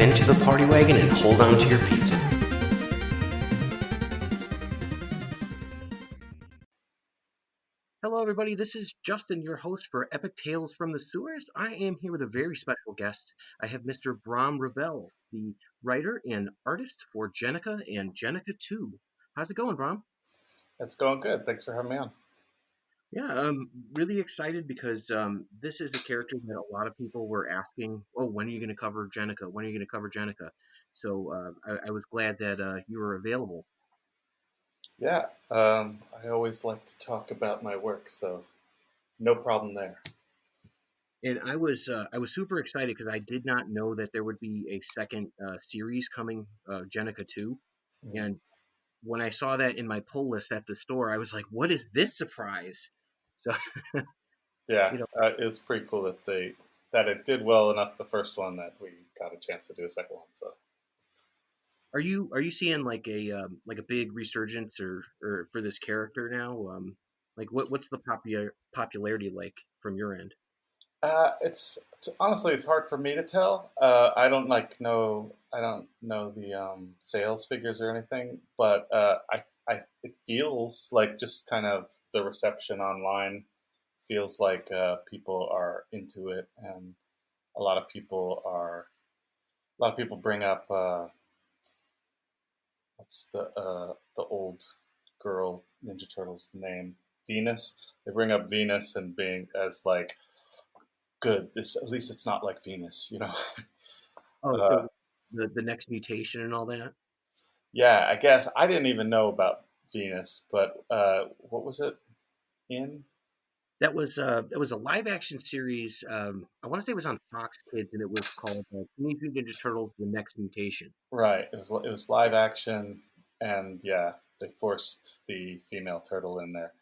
into the party wagon and hold on to your pizza. Hello, everybody. This is Justin, your host for Epic Tales from the Sewers. I am here with a very special guest. I have Mr. Brahm Revel, the writer and artist for Jennika and Jennika 2. How's it going, Brahm? It's going good. Thanks for having me on. Yeah, I'm really excited because this is a character that a lot of people were asking, oh, when are you going to cover Jennika? When are you going to cover Jennika? So I was glad that you were available. Yeah, I always like to talk about my work, so no problem there. And I was super excited because I did not know that there would be a second series coming, Jennika 2. Mhm. And when I saw that in my pull list at the store, I was like, what is this surprise? So, Yeah, you know, it was pretty cool that it did well enough the first one that we got a chance to do a second one. So are you seeing like a big resurgence or for this character now? Like what's the popularity like from your end? it's honestly it's hard for me to tell. I don't know the sales figures or anything, but it feels like just kind of the reception online feels like people are into it, and a lot of people are. A lot of people bring up what's the old girl Ninja Turtles name? Venus. They bring up Venus and being as like good. This at least it's not like Venus, you know. Oh, uh, so the next mutation and all that. yeah, I guess I didn't even know about Venus, but what was it in? That was a live action series. I want to say it was on Fox Kids, and it was called Teenage Mutant Ninja Turtles: The Next Mutation. Right, it was live action, and yeah, they forced the female turtle in there.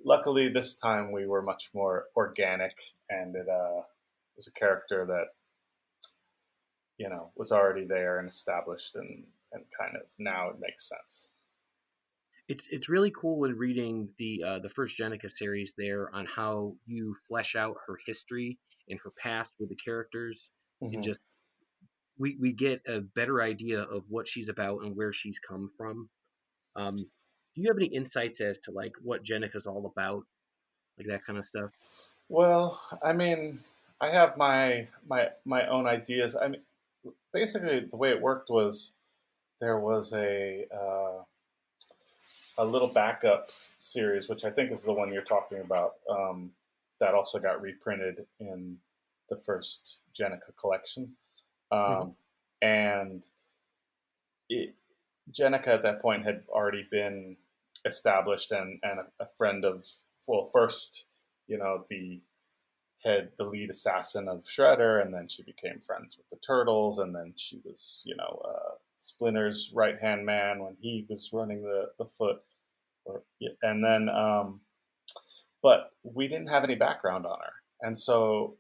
Luckily, this time we were much more organic, and it was a character that was already there and established, and kind of now it makes sense. It's really cool in reading the first Jennika series there on how you flesh out her history and her past with the characters, and Hmm. just we get a better idea of what she's about and where she's come from. Do you have any insights as to like what Jennika's all about, like that kind of stuff? Well, I mean, I have my own ideas. I mean, basically, the way it worked was there was a little backup series, which I think is the one you're talking about, that also got reprinted in the first Jenica collection. Hmm. Um, and it, Jenica at that point had already been established and a friend of, well, first, the the lead assassin of Shredder, and then she became friends with the Turtles, and then she was, Splinter's right hand man when he was running the foot. Yeah, and then but we didn't have any background on her, and so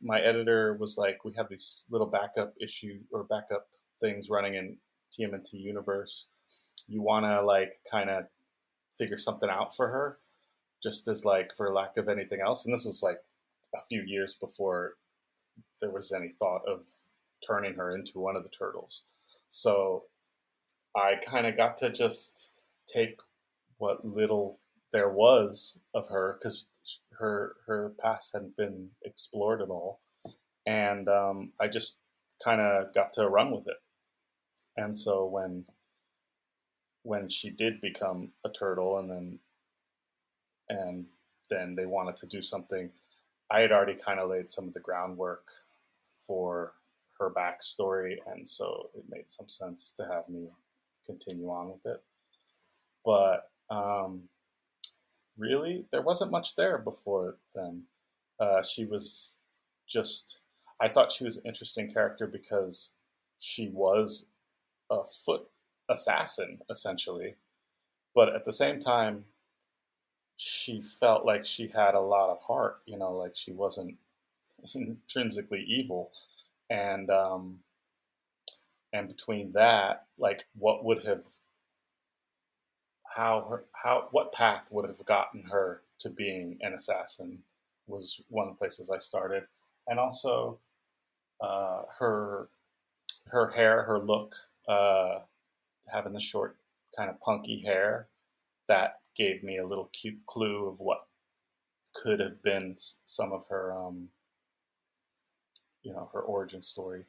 my editor was like, we have these little backup issue or backup things running in TMNT universe. You want to like kind of figure something out for her, just as like for lack of anything else. And this was like a few years before there was any thought of turning her into one of the turtles. So I kind of got to just take what little there was of her, because her past hadn't been explored at all, and I just kind of got to run with it. And so when she did become a turtle, and then they wanted to do something, I had already kind of laid some of the groundwork for her backstory, and so it made some sense to have me continue on with it. But really, there wasn't much there before then. She was just, I thought she was an interesting character because she was a foot assassin, essentially. But at the same time, she felt like she had a lot of heart, like she wasn't intrinsically evil. And and between that, like what path would have gotten her to being an assassin was one of the places I started. And also her her hair, her look, uh, having the short kind of punky hair, that gave me a little cute clue of what could have been some of her, her origin story,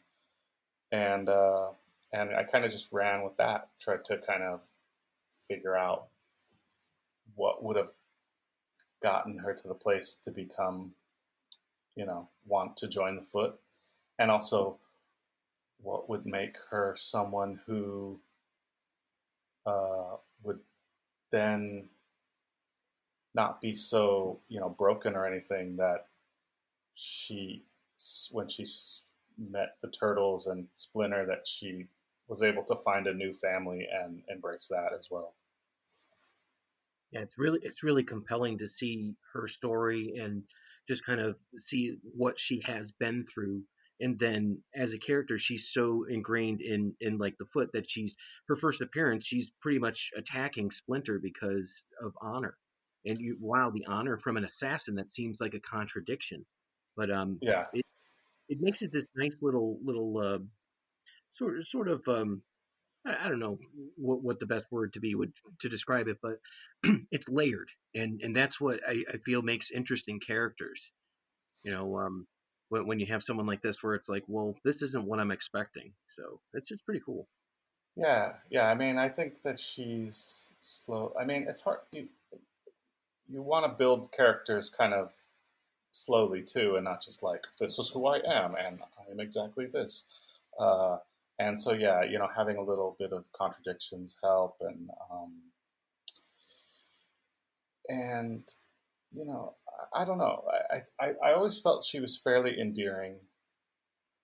and uh, and I kind of just ran with that, tried to kind of figure out what would have gotten her to the place to become, want to join the foot, and also what would make her someone who would then not be so broken or anything that she when she met the turtles and Splinter, that she was able to find a new family and embrace that as well. Yeah, it's really compelling to see her story and just kind of see what she has been through. And then as a character, she's so ingrained in like the foot that she's her first appearance, she's pretty much attacking Splinter because of honor. And you wow, the honor from an assassin, that seems like a contradiction. But Yeah, it it makes it this nice little sort of I don't know what the best word to be would to describe it, but it's layered, and that's what I feel makes interesting characters. You know, when you have someone like this, where it's like, well, this isn't what I'm expecting, so it's just pretty cool. yeah. I mean, I think that she's slow. I mean, it's hard. You want to build characters kind of slowly too, and not just like this is who I am and I am exactly this. Uh, and so yeah, having a little bit of contradictions help, and I don't know. I always felt she was fairly endearing,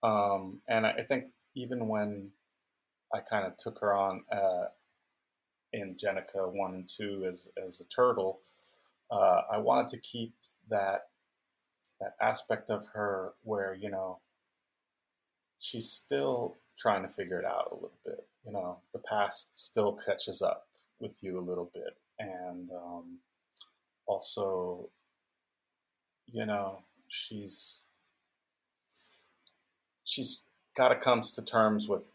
and I think even when I kind of took her on in Jennika 1 and 2 as a turtle, I wanted to keep that aspect of her where she's still trying to figure it out a little bit. The past still catches up with you a little bit, and also, you know, she's she's got to come to terms with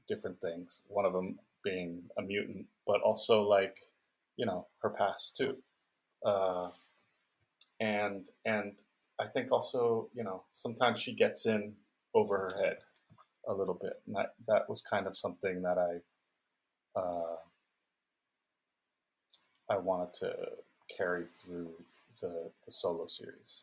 different things. One of them being a mutant, but also like her past too, uh, and I think also sometimes she gets in over her head a little bit, and that was kind of something that I wanted to carry through the solo series.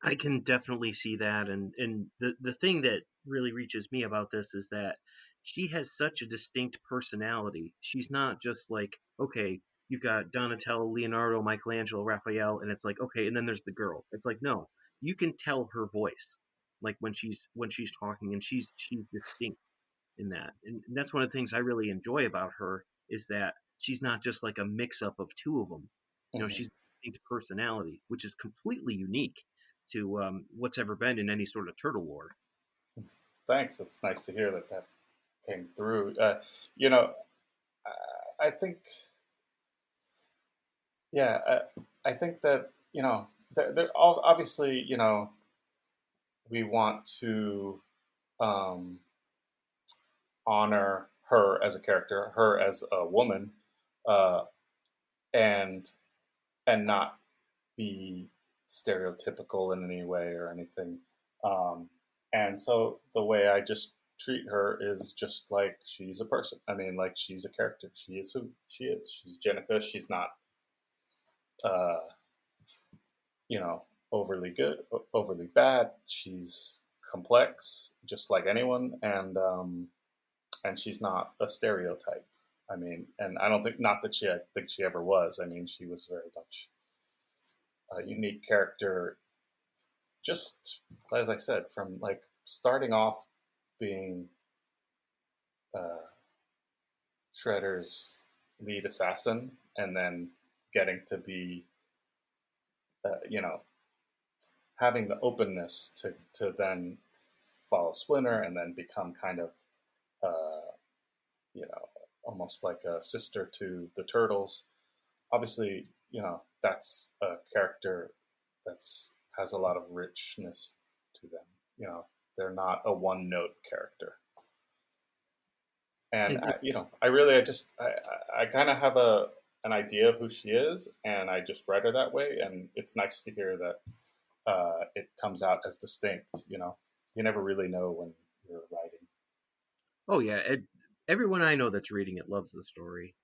I can definitely see that, and the thing that really reaches me about this is that she has such a distinct personality. She's not just like, okay, you've got Donatello, Leonardo, Michelangelo, Raphael, and it's like, okay, and then there's the girl. It's like, no, you can tell her voice, like when she's talking, and she's distinct in that. And that's one of the things I really enjoy about her is that she's not just like a mix up of two of them. You know, Hmm. she's a distinct personality, which is completely unique to what's ever been in any sort of turtle lore. Thanks. It's nice to hear that came through. You know, I think, yeah, I think that they're all obviously we want to um, honor her as a character, her as a woman, uh, and not be stereotypical in any way or anything. Um, and so the way I just treat her is just like she's a person. I mean, like she's a character. She is who she is. She's Jennika. She's not, uh, you know, overly good, overly bad. She's complex, just like anyone, and she's not a stereotype. I mean, and I don't think not that I think she ever was. I mean, she was very much a unique character. Just as I said, from like starting off being uh, Shredder's lead assassin, and then getting to be, you know, having the openness to then follow Splinter and then become kind of, uh, almost like a sister to the Turtles. Obviously, that's a character that's has a lot of richness to them. They're not a one note character. And Yeah, I kind of have a an idea of who she is, and I just write her that way. And it's nice to hear that it comes out as distinct. You never really know when you're writing. oh yeah, everyone I know that's reading it loves the story.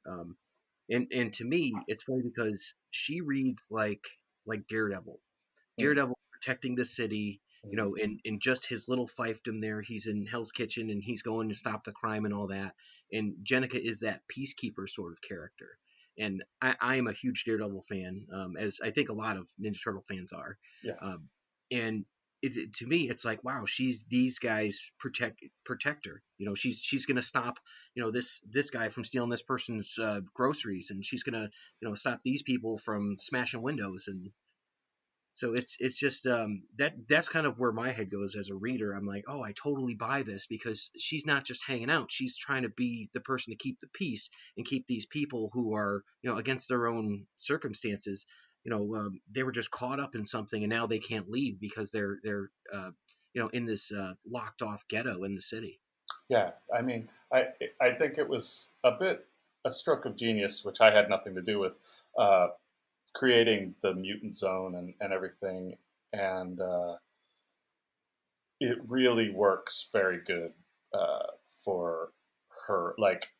And to me, it's funny because she reads like Daredevil. Mm, Daredevil protecting the city, mm, in just his little fiefdom there. He's in Hell's Kitchen and he's going to stop the crime and all that. And Jennika is that peacekeeper sort of character. And I am a huge Daredevil fan, as I think a lot of Ninja Turtle fans are. yeah, Um, and to me, it's like, wow, she's these guys protector. She's gonna stop, this guy from stealing this person's groceries, and she's gonna, stop these people from smashing windows. And so it's just that's kind of where my head goes as a reader. I'm like, oh, I totally buy this because she's not just hanging out. She's trying to be the person to keep the peace and keep these people who are, against their own circumstances. They were just caught up in something and now they can't leave because they're in this locked off ghetto in the city. yeah. I mean, I think it was a bit a stroke of genius, which I had nothing to do with, uh, creating the mutant zone and everything, and it really works very good for her. Like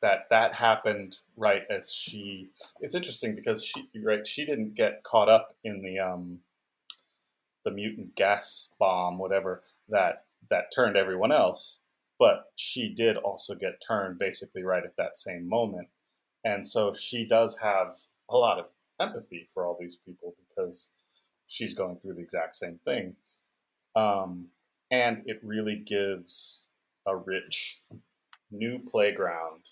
that happened right as she. It's interesting because she didn't get caught up in the mutant gas bomb, whatever that turned everyone else, but she did also get turned basically right at that same moment, and so she does have a lot of empathy for all these people because she's going through the exact same thing. um, and it really gives a rich new playground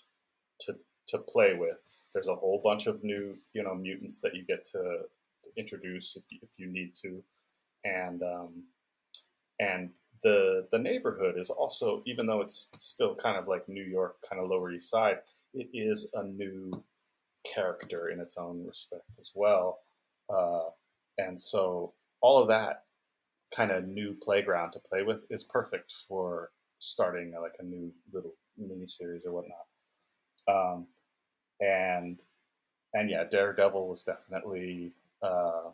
to to play with. There's a whole bunch of new, mutants that you get to introduce if you need to, and and the neighborhood is also, even though it's still kind of like New York, kind of Lower East Side, it is a new character in its own respect as well, uh, and so all of that kind of new playground to play with is perfect for starting like a new little mini series or whatnot. Um, and and yeah, Daredevil was definitely uh,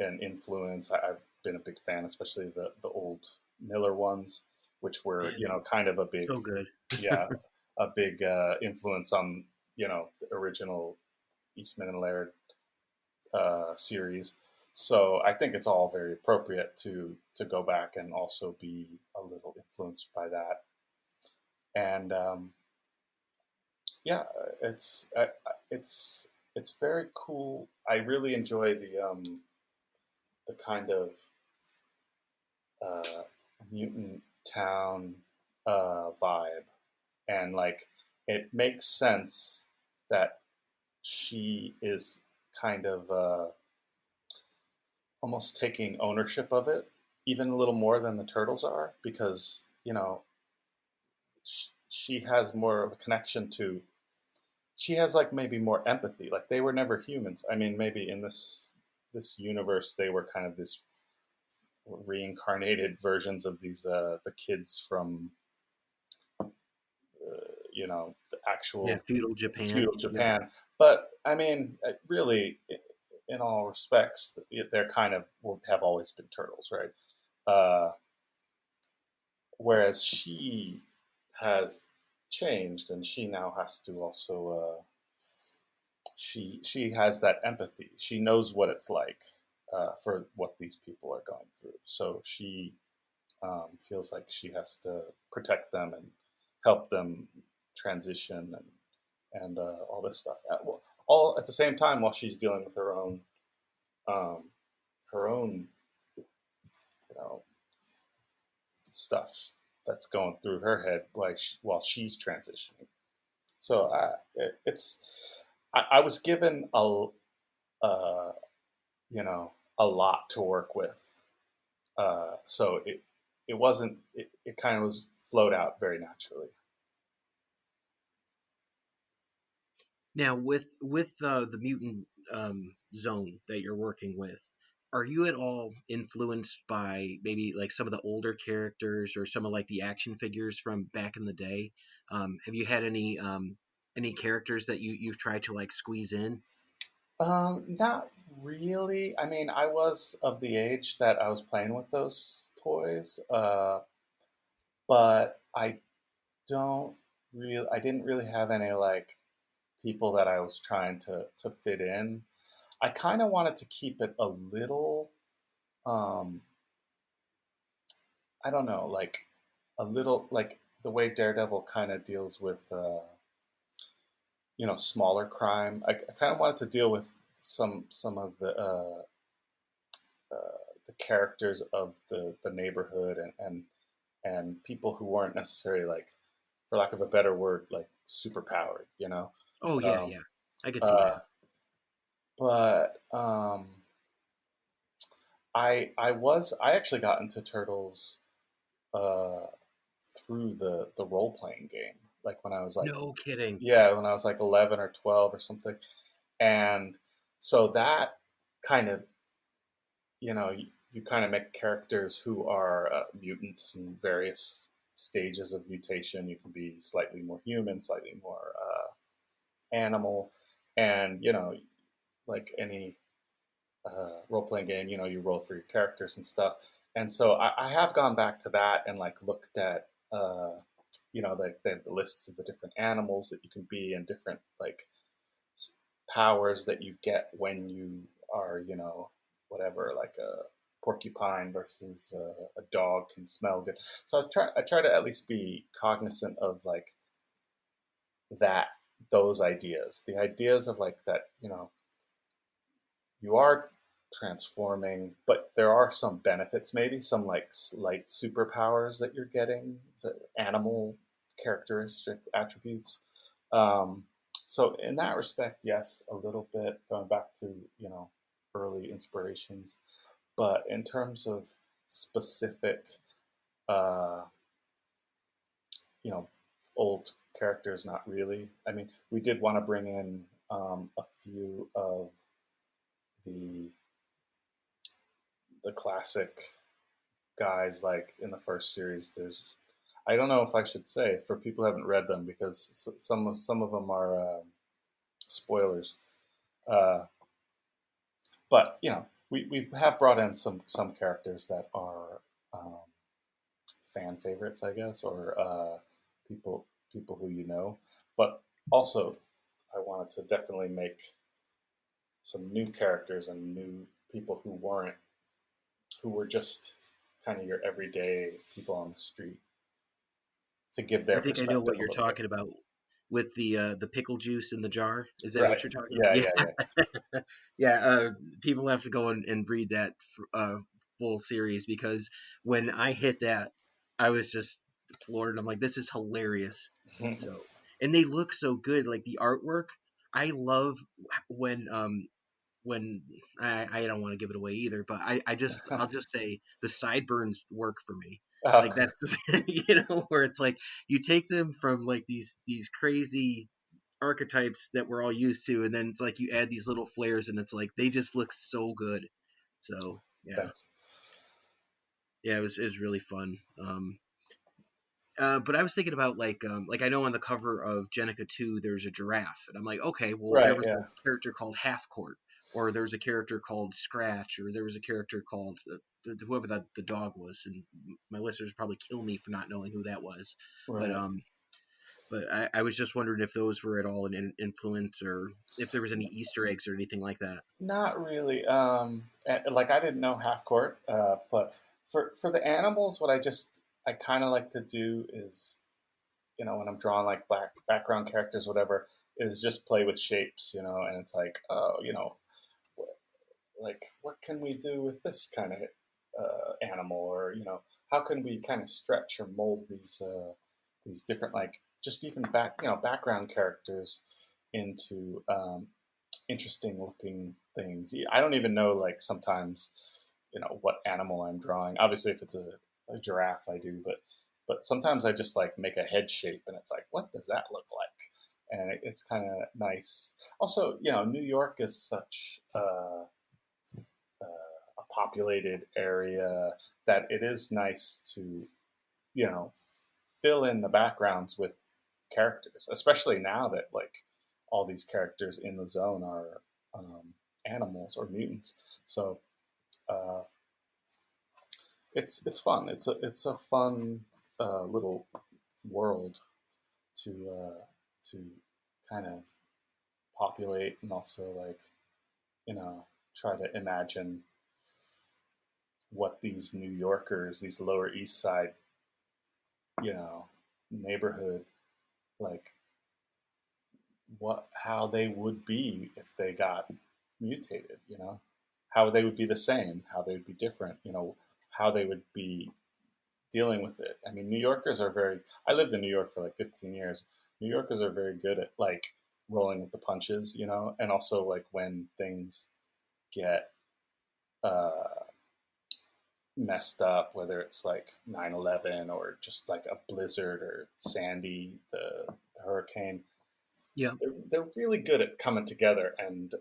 an influence. I've been a big fan, especially the old Miller ones, which were Man, kind of a big, so good. yeah, a big influence on the original Eastman and Laird series. So I think it's all very appropriate to go back and also be a little influenced by that. And yeah, it's very cool. I really enjoy the kind of uh, mutant town vibe, and like it makes sense that she is kind of almost taking ownership of it, even a little more than the turtles are, because she has more of a connection to. She has like maybe more empathy. Like they were never humans. I mean, maybe in this universe they were kind of this reincarnated versions of these the kids from the Yeah, actual feudal Japan. feudal Yep. Japan. But I mean, really, in all respects, they're kind of have always been turtles, right? Uh, whereas she has changed, and she now has to also she has that empathy. She knows what it's like for what these people are going through. So she feels like she has to protect them and help them transition and all this stuff. All at the same time while she's dealing with um, her own you know stuff that's going through her head like while she's transitioning. So it's I was given uh, a lot to work with. So it wasn't it kind of was flowed out very naturally. Now with the mutant zone that you're working with, are you at all influenced by maybe like some of the older characters or some of like the action figures from back in the day? Have you had any characters that you've tried to like squeeze in? Not really. I mean, I was of the age that I was playing with those toys, but I didn't really have any like people that I was trying to fit in. I kind of wanted to keep it a little, um, I don't know, like a little like the way Daredevil kind of deals with, smaller crime. I kind of wanted to deal with some of the characters of the neighborhood and people who weren't necessarily like, for lack of a better word, like super powered, you know. Oh yeah, Um, yeah, I could see that. uh, but I actually got into Turtles uh, through the role playing game, like when I was like, No kidding. yeah, when I was like 11 or 12 or something. And so that kind of, you kind of make characters who are mutants in various stages of mutation. You can be slightly more human, slightly more animal, and like any role playing game, you roll for your characters and stuff. And so I have gone back to that and like looked at, they have the lists of the different animals that you can be and different like powers that you get when you are, whatever, like a porcupine versus a dog can smell good. So I try to at least be cognizant of like that, those ideas, the ideas of like that, you are transforming, but there are some benefits, maybe some like slight superpowers that you're getting, so animal characteristic attributes. Um, so in that respect, yes, a little bit going back to early inspirations, but in terms of specific, uh, you know, old characters, not really. I mean, we did want to bring in a few of the the classic guys like in the first series. There's I don't know if I should say for people who haven't read them because some of them are spoilers. Uh, but we have brought in some characters that are um, fan favorites, I guess, or people who you know. But also, I wanted to definitely make some new characters and new people who were just kind of your everyday people on the street to give I their think I know perspective what a you're little bit. talking about with the pickle juice in the jar. Is that Right. what you're talking about? Yeah, yeah, yeah. Yeah. Yeah, people have to go and read that full series because when I hit that, I was just floored. I'm like, this is hilarious. So, and they look so good, like the artwork. I love when I don't want to give it away either, but I'll just say the sideburns work for me. Like Okay. that's where it's like you take them from like these crazy archetypes that we're all used to, and then it's like you add these little flares, and it's like they just look so good. So yeah, Thanks. yeah, it was really fun. But I was thinking about like I know on the cover of Jennika 2 there's a giraffe, and I'm like, okay, well there Right. was a Yeah. character called Half Court, or there was a character called Scratch, or there was a character called whoever the dog was, and my listeners probably kill me for not knowing who that was, but Right. um, but I was just wondering if those were at all an influence, or if there was any Easter eggs or anything like that. Not really. Like I didn't know half court, but for the animals, what I kind of like to do is, when I'm drawing like background characters, whatever, is just play with shapes, and it's like, oh, like what can we do with this kind of animal, or how can we kind of stretch or mold these different like just even background characters into interesting looking things. I don't even know like sometimes what animal I'm drawing. Obviously, if it's a giraffe, I do, but sometimes I just like make a head shape, and it's like, what does that look like? And it's kind of nice. Also, New York is such a populated area, that it is nice to, you know, fill in the backgrounds with characters, especially now that like all these characters in the zone are animals or mutants. So uh, it's fun. It's a fun little world to kind of populate, and also like, you know, try to imagine what these New Yorkers, these Lower East Side, you know, neighborhood, like what how they would be if they got mutated, you know, how they would be the same, how they would be different, you know, how they would be dealing with it. I mean, New Yorkers are very. I lived in New York for like 15 years. New Yorkers are very good at like rolling with the punches, you know, and also like when things get uh, messed up, whether it's like 9/11 or just like a blizzard or Sandy, the hurricane. Yeah. They're really good at coming together and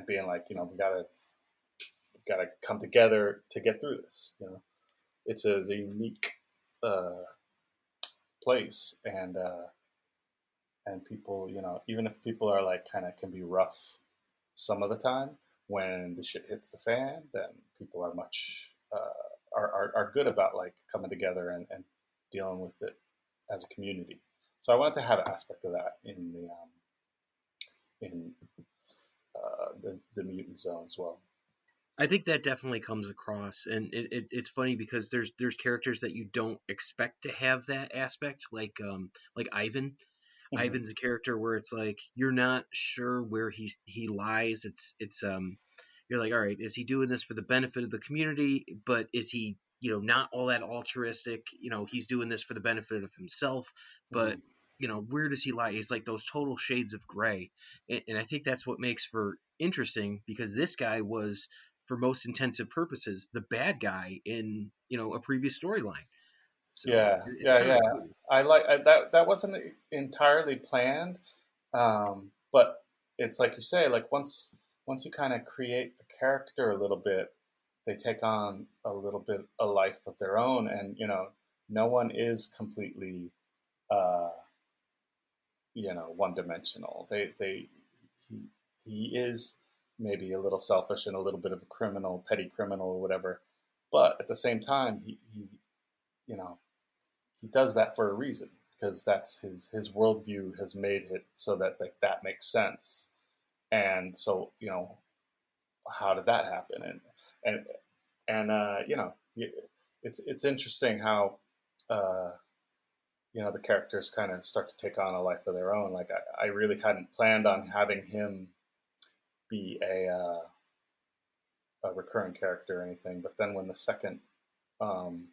being like, you know, we gotta come together to get through this. You know, it's a unique uh, place, and people, you know, even if people are like kind of can be rough some of the time, when the shit hits the fan, then people are much are good about like coming together and dealing with it as a community. So I wanted to have an aspect of that in the mutant zone as well. I think that definitely comes across, and it's funny because there's characters that you don't expect to have that aspect, like Ivan. Hmm. Ivan's a character where it's like you're not sure where he lies. It's you're like, all right, is he doing this for the benefit of the community? But is he, not all that altruistic? He's doing this for the benefit of himself, but Hmm. where does he lie? He's like those total shades of gray, and I think that's what makes for interesting because this guy was, for most intensive purposes, the bad guy in a previous storyline. So Yeah, it's yeah, kind of yeah. cool. That. That wasn't entirely planned, but it's like you say, like once you kind of create the character a little bit, they take on a little bit a life of their own, and you know, no one is completely, uh, you know, one dimensional. He he is maybe a little selfish and a little bit of a criminal, petty criminal or whatever, but at the same time, he you know he does that for a reason, because that's his worldview has made it so that like that makes sense. And so, you know, how did that happen? And you know, it's interesting how uh, you know, the characters kind of start to take on a life of their own. Like I really hadn't planned on having him be a recurring character or anything, but then um,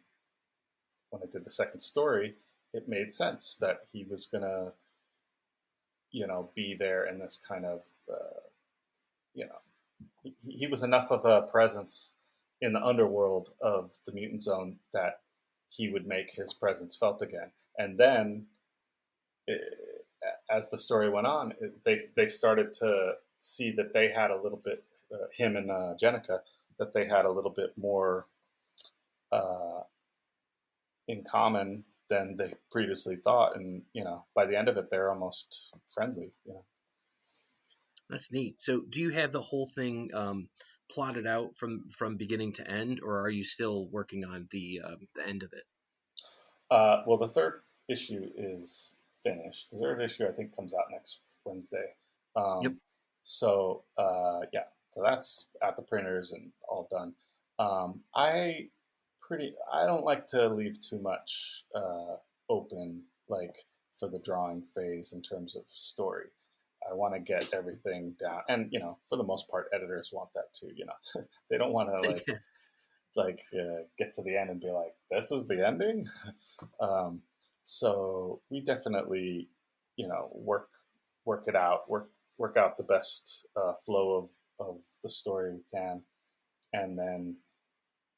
when I did the second story, it made sense that he was gonna, you know, be there in this kind of, you know, he was enough of a presence in the underworld of the mutant zone that he would make his presence felt again. And then, it, as the story went on, they started to see that they had a little bit, him and Jennika, that they had a little bit more uh, in common than they previously thought. And you know, by the end of it, they're almost friendly. You know. That's neat. So, do you have the whole thing plotted out from beginning to end, or are you still working on the end of it? Well, the third issue is finished. The third issue, I think, comes out next Wednesday. Yep. Um, yeah, so that's at the printers and all done. I don't like to leave too much open, like for the drawing phase in terms of story. I want to get everything down, and you know, for the most part, editors want that too. You know, they don't want to get to the end and be like, "This is the ending." um, so we definitely, you know, work it out, work out the best flow of the story we can, and then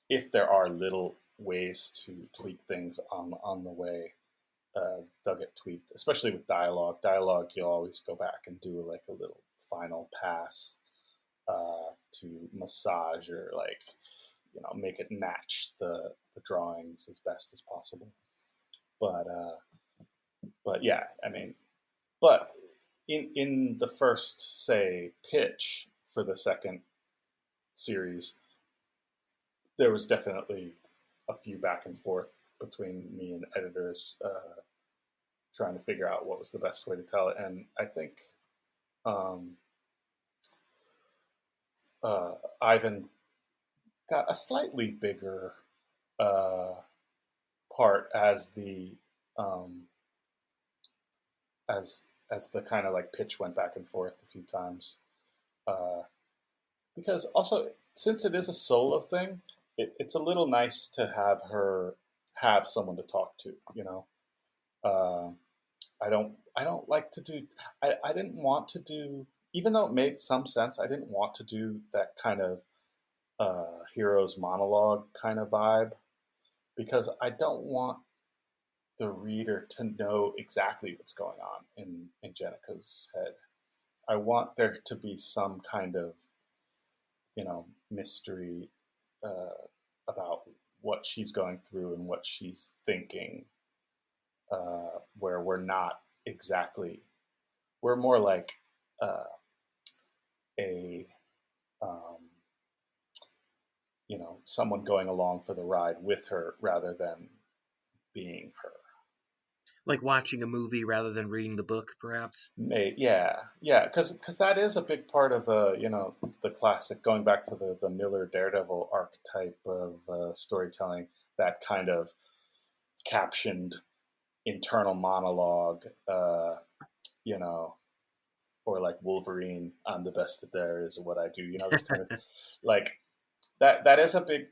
if there are little ways to tweak things on the way, they'll get tweaked. Especially with dialogue. Dialogue, you'll always go back and do like a little final pass. to massage or like make it match the drawings as best as possible. But yeah, I mean, but in the first, say, pitch for the second series, there was definitely a few back and forth between me and editors, trying to figure out what was the best way to tell it. And I think um, Ivan got a slightly bigger uh, part um, as the kind of like pitch went back and forth a few times. Uh, because also, since it is a solo thing, it's a little nice to have someone to talk to. Uh, I don't like to do. I didn't want to do, even though it made some sense. I didn't want to do that kind of hero's monologue kind of vibe, because I don't want the reader to know exactly what's going on in Jennika's head. I want there to be some kind of mystery uh, about what she's going through and what she's thinking, where we're more like uh, a um, someone going along for the ride with her rather than being her. Like watching a movie rather than reading the book, perhaps. Yeah, because that is a big part of the classic, going back to the Miller Daredevil archetype of storytelling, that kind of captioned internal monologue, you know, or like Wolverine, I'm the best at there is what I do, this kind of like that is a big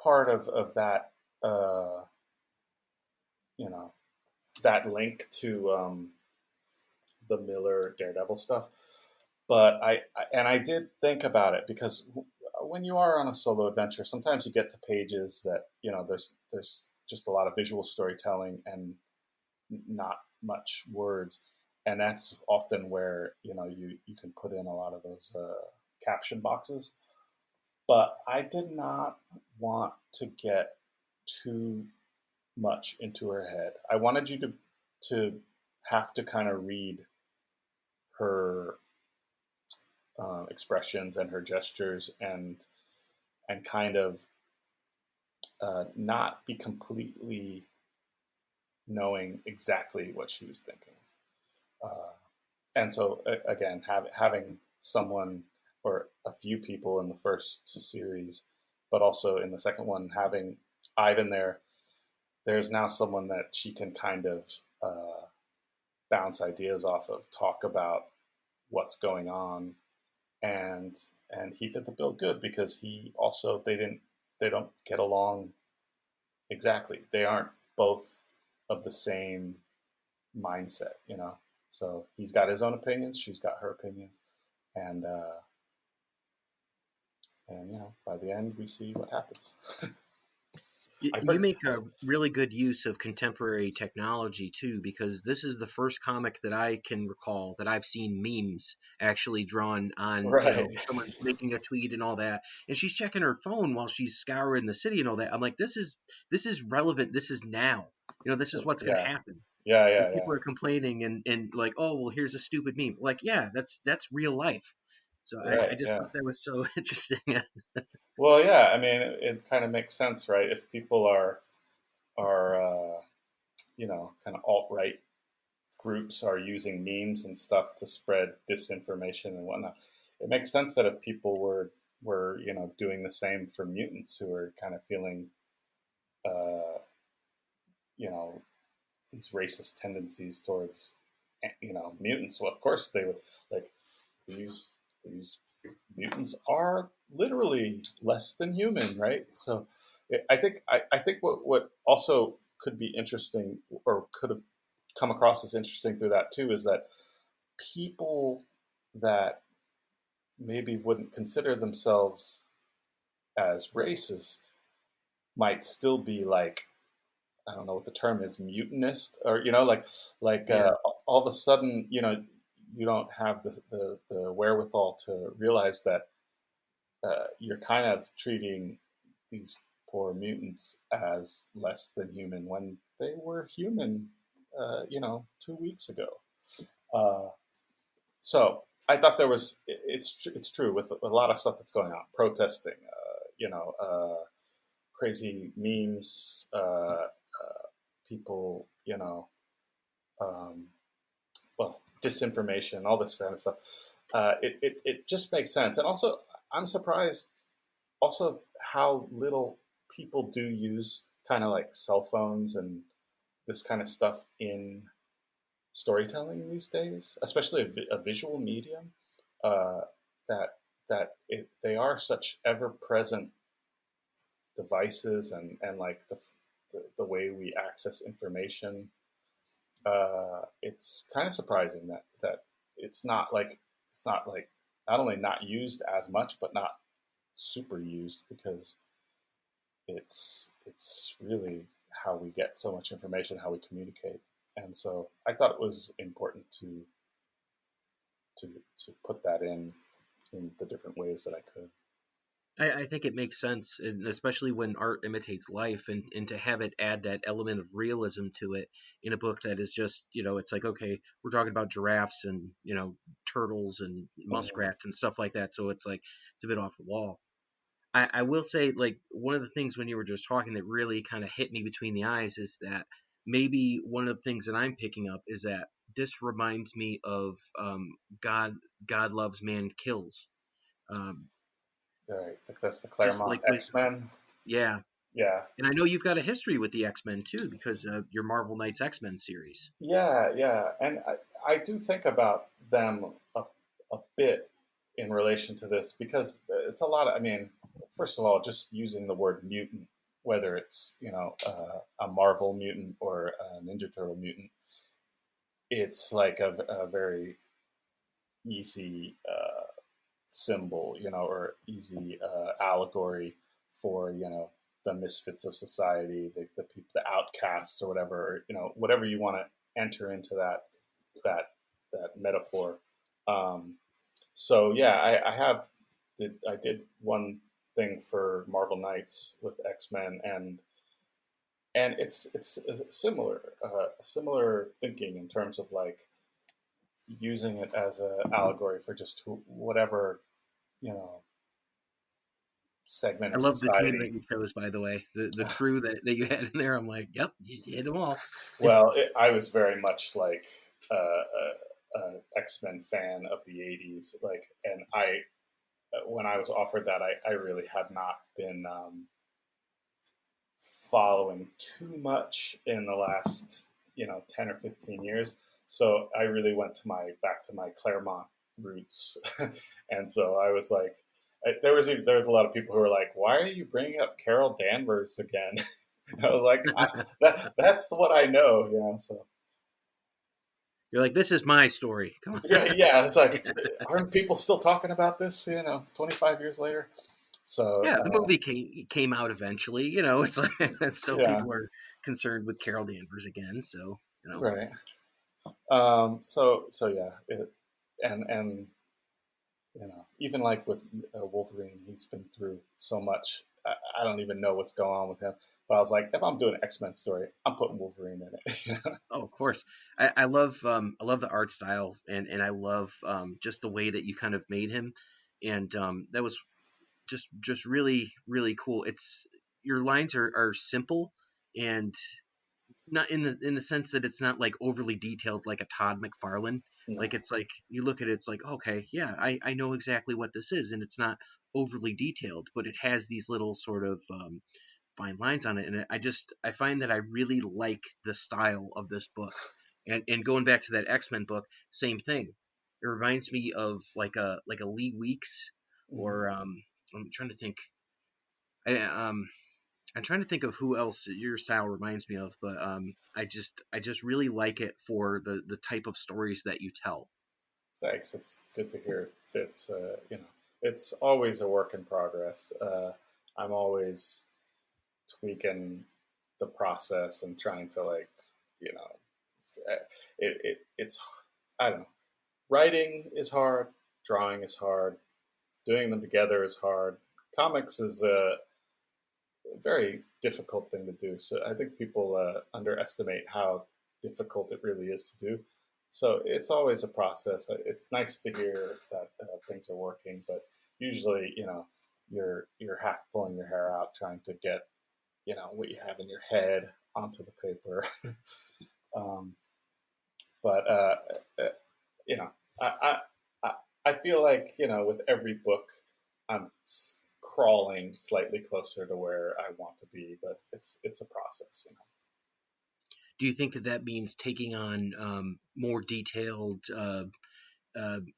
part of that, uh, you know, that link to the Miller Daredevil stuff. But I did think about it, because when you are on a solo adventure, sometimes you get to pages that there's just a lot of visual storytelling and not much words, and that's often where you can put in a lot of those caption boxes. But I did not want to get too much into her head. I wanted you to have to kind of read her expressions and her gestures, and kind of not be completely knowing exactly what she was thinking. Uh, and so again, having someone or a few people in the first series, but also in the second one, having Ivan there, there's now someone that she can kind of bounce ideas off of, talk about what's going on, and he fit the bill good, because he also they don't get along exactly. They aren't both of the same mindset. So he's got his own opinions, she's got her opinions, and by the end we see what happens. I You for, make a really good use of contemporary technology too, because this is the first comic that I can recall that I've seen memes actually drawn on, right, someone making a tweet and all that. And she's checking her phone while she's scouring the city and all that. I'm like, this is relevant. This is now. This is what's going to yeah, happen. yeah, And yeah, yeah, people are complaining and like, oh, well, here's a stupid meme. Like, yeah, that's real life. So I right, just yeah. thought that was so interesting. Well, yeah, I mean, it kind of makes sense, right? If people are kind of alt right groups are using memes and stuff to spread disinformation and whatnot, it makes sense that if people were doing the same for mutants who are kind of feeling uh, you know these racist tendencies towards mutants. Well, of course they would, like, these mutants are literally less than human, right? So I think what also could be interesting, or could have come across as interesting through that too, is that people that maybe wouldn't consider themselves as racist might still be like, I don't know what the term is, mutinist, or like Yeah. all of a sudden, you don't have the wherewithal to realize that you're kind of treating these poor mutants as less than human when they were human, 2 weeks ago. Uh, so I thought there was it's true with a lot of stuff that's going on, protesting, crazy memes, people, um, well, disinformation, all this kind of stuff. It just makes sense, and also I'm surprised also how little people do use kind of like cell phones and this kind of stuff in storytelling these days, especially a visual medium. Uh, that they are such ever present devices, and like the way we access information. It's kind of surprising that it's not like not only not used as much, but not super used, because it's really how we get so much information, how we communicate. And so I thought it was important to to put that in the different ways that I could. I think it makes sense, and especially when art imitates life, and to have it add that element of realism to it in a book that is just, it's like, okay, we're talking about giraffes and, turtles and Mhm. muskrats and stuff like that. So it's like, it's a bit off the wall. I will say, like, one of the things when you were just talking that really kind of hit me between the eyes is that maybe one of the things that I'm picking up is that this reminds me of God, God Loves, Man Kills. Um, All right, that's the just Claremont like with, X-Men. yeah. Yeah, And I know you've got a history with the X-Men too, because of your Marvel Knights X-Men series. yeah, and I do think about them a bit in relation to this, because it's a lot of, I mean, first of all, just using the word mutant, whether it's a Marvel mutant or a Ninja Turtle mutant, it's like a very easy symbol, or easy allegory for the misfits of society, the people, the outcasts, or whatever, whatever you want to enter into that that metaphor. Um, so yeah, I did one thing for Marvel Knights with X Men, and it's similar thinking in terms of like using it as an allegory for just whatever you know segment I of love the team that society. you chose, by the way. The crew that you had in there, I'm like, yep, you hit them all. Well, I was very much like a X-Men fan of the '80s, like, and I when I was offered that, I really had not been following too much in the last 10 or 15 years. So I really went to my back to my Claremont roots, and so I was like, there was a lot of people who were like, "Why are you bringing up Carol Danvers again?" And I was like, that's what I know, So You're like, this is my story. Come on. yeah, yeah, it's like, aren't people still talking about this? 25 years later. So Yeah, the movie came out eventually. It's like so yeah, people are concerned with Carol Danvers again. So. right. So yeah, and even like with Wolverine, he's been through so much. I don't even know what's going on with him. But I was like, if I'm doing an X-Men story, I'm putting Wolverine in it. Oh, of course. I love the art style, and I love just the way that you kind of made him, and that was just really really cool. It's your lines are simple and not in the sense that it's not like overly detailed like a Todd McFarlane. No, Like it's like you look at it, it's like, okay, yeah, I know exactly what this is, and it's not overly detailed, but it has these little sort of fine lines on it, and I find that I really like the style of this book. And going back to that X-Men book, same thing. It reminds me of like a Lee Weeks, hmm, or I'm trying to think. I, I'm trying to think of who else your style reminds me of, but I just really like it for the type of stories that you tell. thanks. It's good to hear it fits. It's always a work in progress. I'm always tweaking the process and trying to like, you know, it's I don't know. Writing is hard, drawing is hard, doing them together is hard. Comics is a very difficult thing to do. So I think people underestimate how difficult it really is to do. So it's always a process. It's nice to hear that things are working, but usually, you're half pulling your hair out trying to get what you have in your head onto the paper. um, but uh, you know, I, I I feel like with every book, I'm crawling slightly closer to where I want to be, but it's a process. Do you think that that means taking on more detailed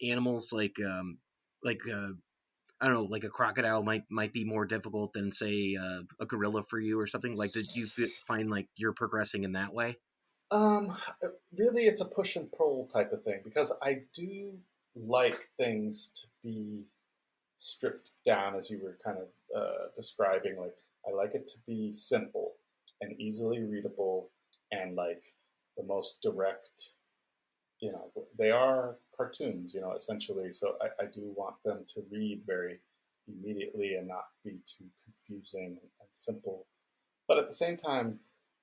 animals like I don't know, like a crocodile might be more difficult than say a gorilla for you or something? Like, do you find like you're progressing in that way? Um, Really, it's a push and pull type of thing because I do like things to be stripped down, as you were kind of describing. Like, I like it to be simple and easily readable, and like the most direct. They are cartoons, essentially. So I do want them to read very immediately and not be too confusing and simple. But at the same time,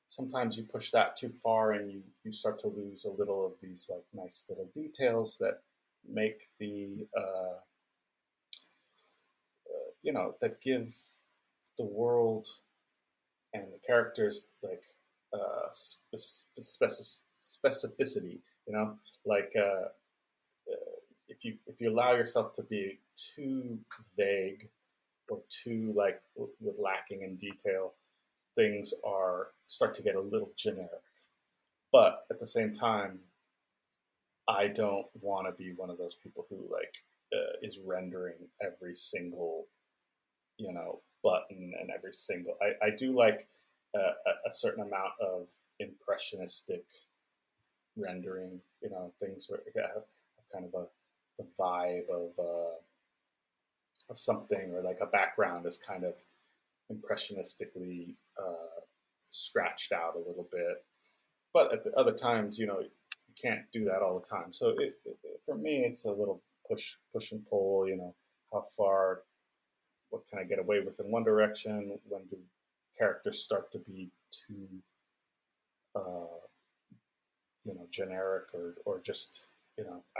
sometimes you push that too far and you start to lose a little of these like nice little details that make that give the world and the characters like specificity. Like if you allow yourself to be too vague or too like with lacking in detail, things are start to get a little generic. But at the same time, I don't want to be one of those people who like is rendering every single button and every single. I do like a certain amount of impressionistic rendering. Things where you have kind of the vibe of something, or like a background is kind of impressionistically scratched out a little bit. But at the other times, you can't do that all the time. So for me, it's a little push and pull. How far, what can I get away with in one direction? When do characters start to be too, uh, generic, or just,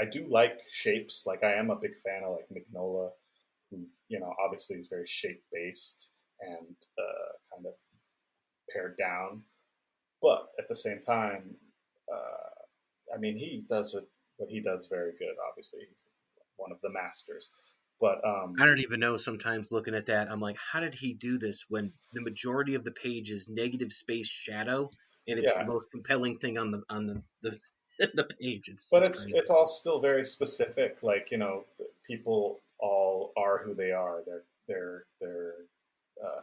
I do like shapes. Like I am a big fan of like Mignola, who obviously is very shape based and kind of pared down. But at the same time, I mean, he does it. What he does very good. Obviously, he's one of the masters. But I don't even know. Sometimes looking at that, I'm like, how did he do this when the majority of the page is negative space shadow, and it's the yeah, most compelling thing on the the page. but It's it's crazy. all still very specific. Like people all are who they are. Their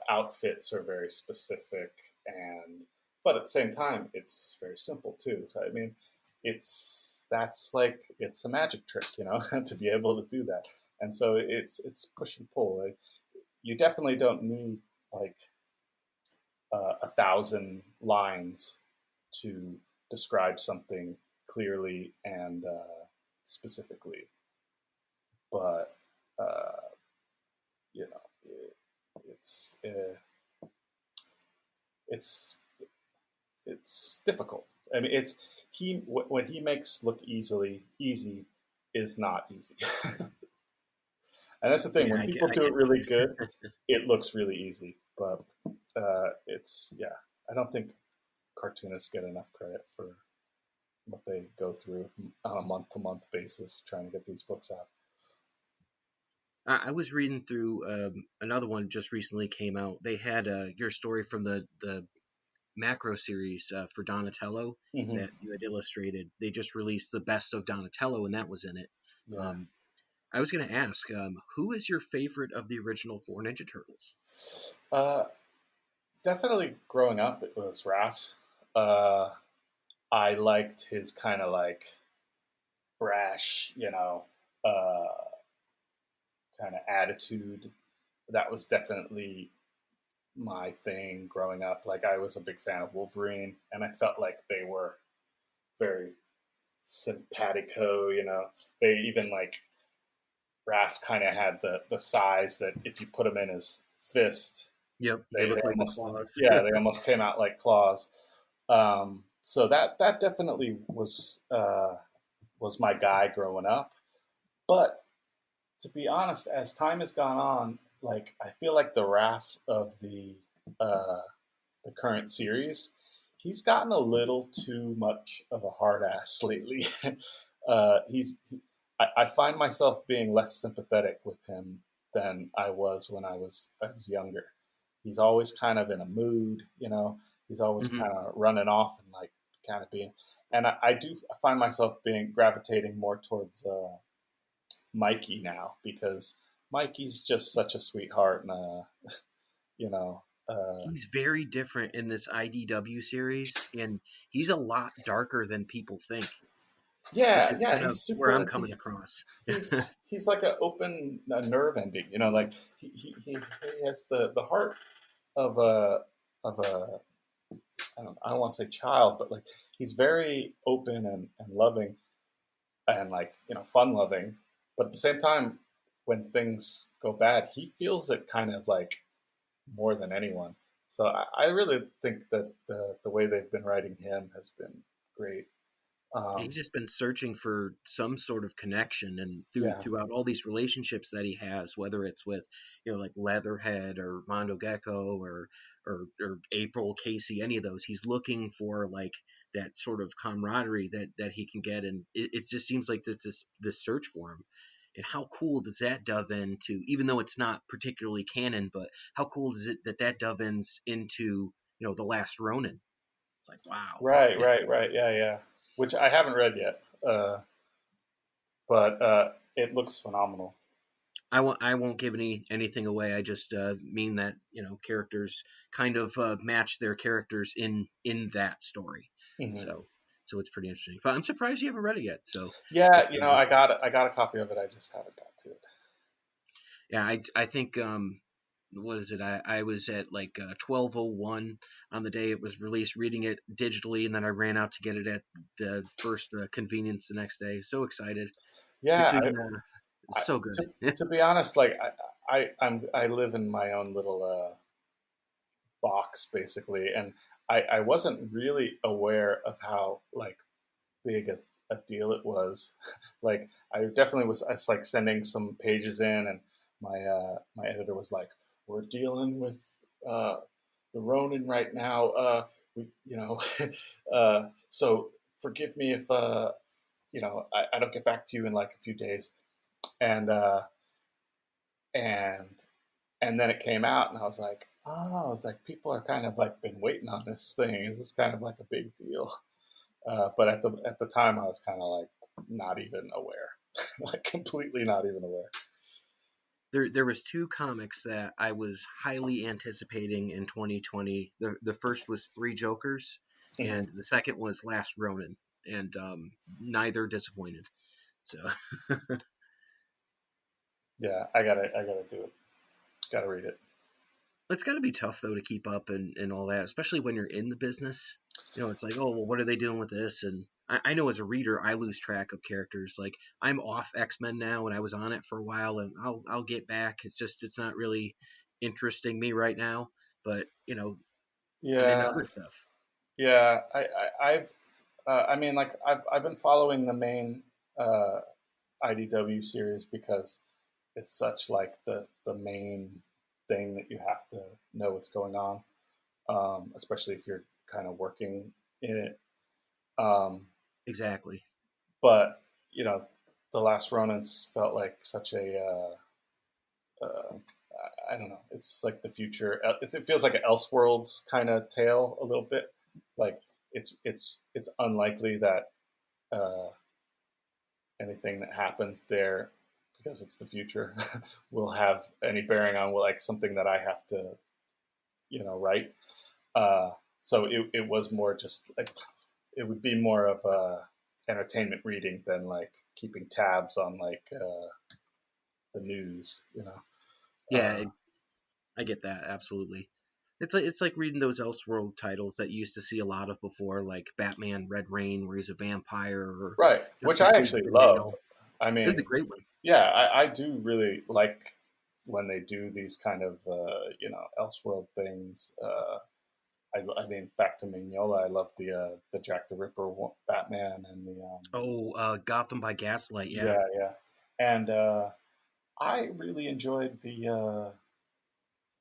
outfits are very specific, and but at the same time, it's very simple too. So, I mean, that's like it's a magic trick, to be able to do that. And so it's push and pull. Like, you definitely don't need like 1,000 lines to describe something clearly and specifically. But uh, it's it's it's difficult. I mean, it's he when he makes look easy is not easy. And that's the thing. Yeah, When people I do it get really good, it looks really easy. But it's yeah. I don't think cartoonists get enough credit for what they go through on a month to month basis trying to get these books out. I was reading through another one just recently came out. They had your story from the macro series for Donatello Hmm. that you had illustrated. They just released the best of Donatello, and that was in it. Yeah. Um, I was going to ask, who is your favorite of the original four Ninja Turtles? Uh, Definitely growing up, it was Raph. Uh, I liked his kind of like brash, kind of attitude. That was definitely my thing growing up. Like I was a big fan of Wolverine, and I felt like they were very simpatico. They even like Raph kind of had the size that if you put them in his fist, Yep, they they look like the almost, claws. yeah, they almost came out like claws. So that definitely was my guy growing up. But to be honest, as time has gone on, like I feel like the Raph of uh, the current series, he's gotten a little too much of a hard ass lately. He's I find myself being less sympathetic with him than I was when I was younger. He's always kind of in a mood, you know. He's always Hmm. kind of running off and like kind of being, and I do find myself being gravitating more towards Mikey now because Mikey's just such a sweetheart and you know He's very different in this IDW series, and he's a lot darker than people think, which yeah, is yeah, kind he's of where I'm super. coming across. He's like an open nerve ending, you know, like he has the heart of a I don't want to say child, but like he's very open and loving and like fun loving, but at the same time, when things go bad, he feels it kind of like more than anyone. So I really think that the way they've been writing him has been great. He's Um, just been searching for some sort of connection, and yeah, throughout all these relationships that he has, whether it's with like Leatherhead or Mondo Gecko or April, Casey, any of those, he's looking for like that sort of camaraderie that he can get, and it just seems like this search for him. And how cool does that dove into, even though it's not particularly canon, but how cool is it that dove ins into the Last Ronin? It's like, wow. right, yeah, yeah. Which I haven't read yet, but it looks phenomenal. I won't give anything away. I just mean that characters kind of match their characters in that story. Hmm. So it's pretty interesting. But I'm surprised you haven't read it yet. So Yeah, it's I got a copy of it. I just haven't got to it. yeah. I think what is it? I was at like 12:01 on the day it was released, reading it digitally, and then I ran out to get it at the first convenience the next day. So excited! Yeah, Between it's I so good. to be honest, like I live in my own little box basically, and I wasn't really aware of how like big a deal it was. Like I definitely was like sending some pages in, and my editor was like, "We're dealing with the Ronin right now. We so forgive me if I don't get back to you in like a few days." And and and then it came out, and I was like, "Oh, it's like people are kind of like been waiting on this thing. This is kind of like a big deal." But at the time, I was kind of like not even aware, like completely not even aware. There was two comics that I was highly anticipating in 2020. The first was Three Jokers, Mhm. and the second was Last Ronin, and neither disappointed. So Yeah, I gotta do it. Gotta read it. it's got to be tough though to keep up and all that, especially when you're in the business. It's like, oh well, what are they doing with this? And I know as a reader, I lose track of characters. Like I'm off X-Men now, and I was on it for a while, and I'll get back. It's not really interesting me right now. But I'm into Yeah, other stuff. yeah. I mean, like I've been following the main uh, IDW series because it's such like the main thing that you have to know what's going on, especially if you're kind of working in it. Um, Exactly. but you know, the Last Ronins felt like such a I don't know. It's like the future. It feels like an Elseworlds kind of tale a little bit. Like it's unlikely that uh, anything that happens there, because it's the future, will have any bearing on like something that I have to write. Uh, so it was more just like it would be more of a entertainment reading than like keeping tabs on like the news. Yeah, Uh, I get that absolutely. It's like reading those Elseworld titles that you used to see a lot of before, like Batman Red Rain, where he's a vampire, or right, which I Justice League actually Green love. Nail. I This is a mean, great one. yeah, I do really like when they do these kind of Elseworld things. I mean, back to Mignola, I love the Jack the Ripper Batman and the Oh, Gotham by Gaslight. Yeah, yeah, and I really enjoyed the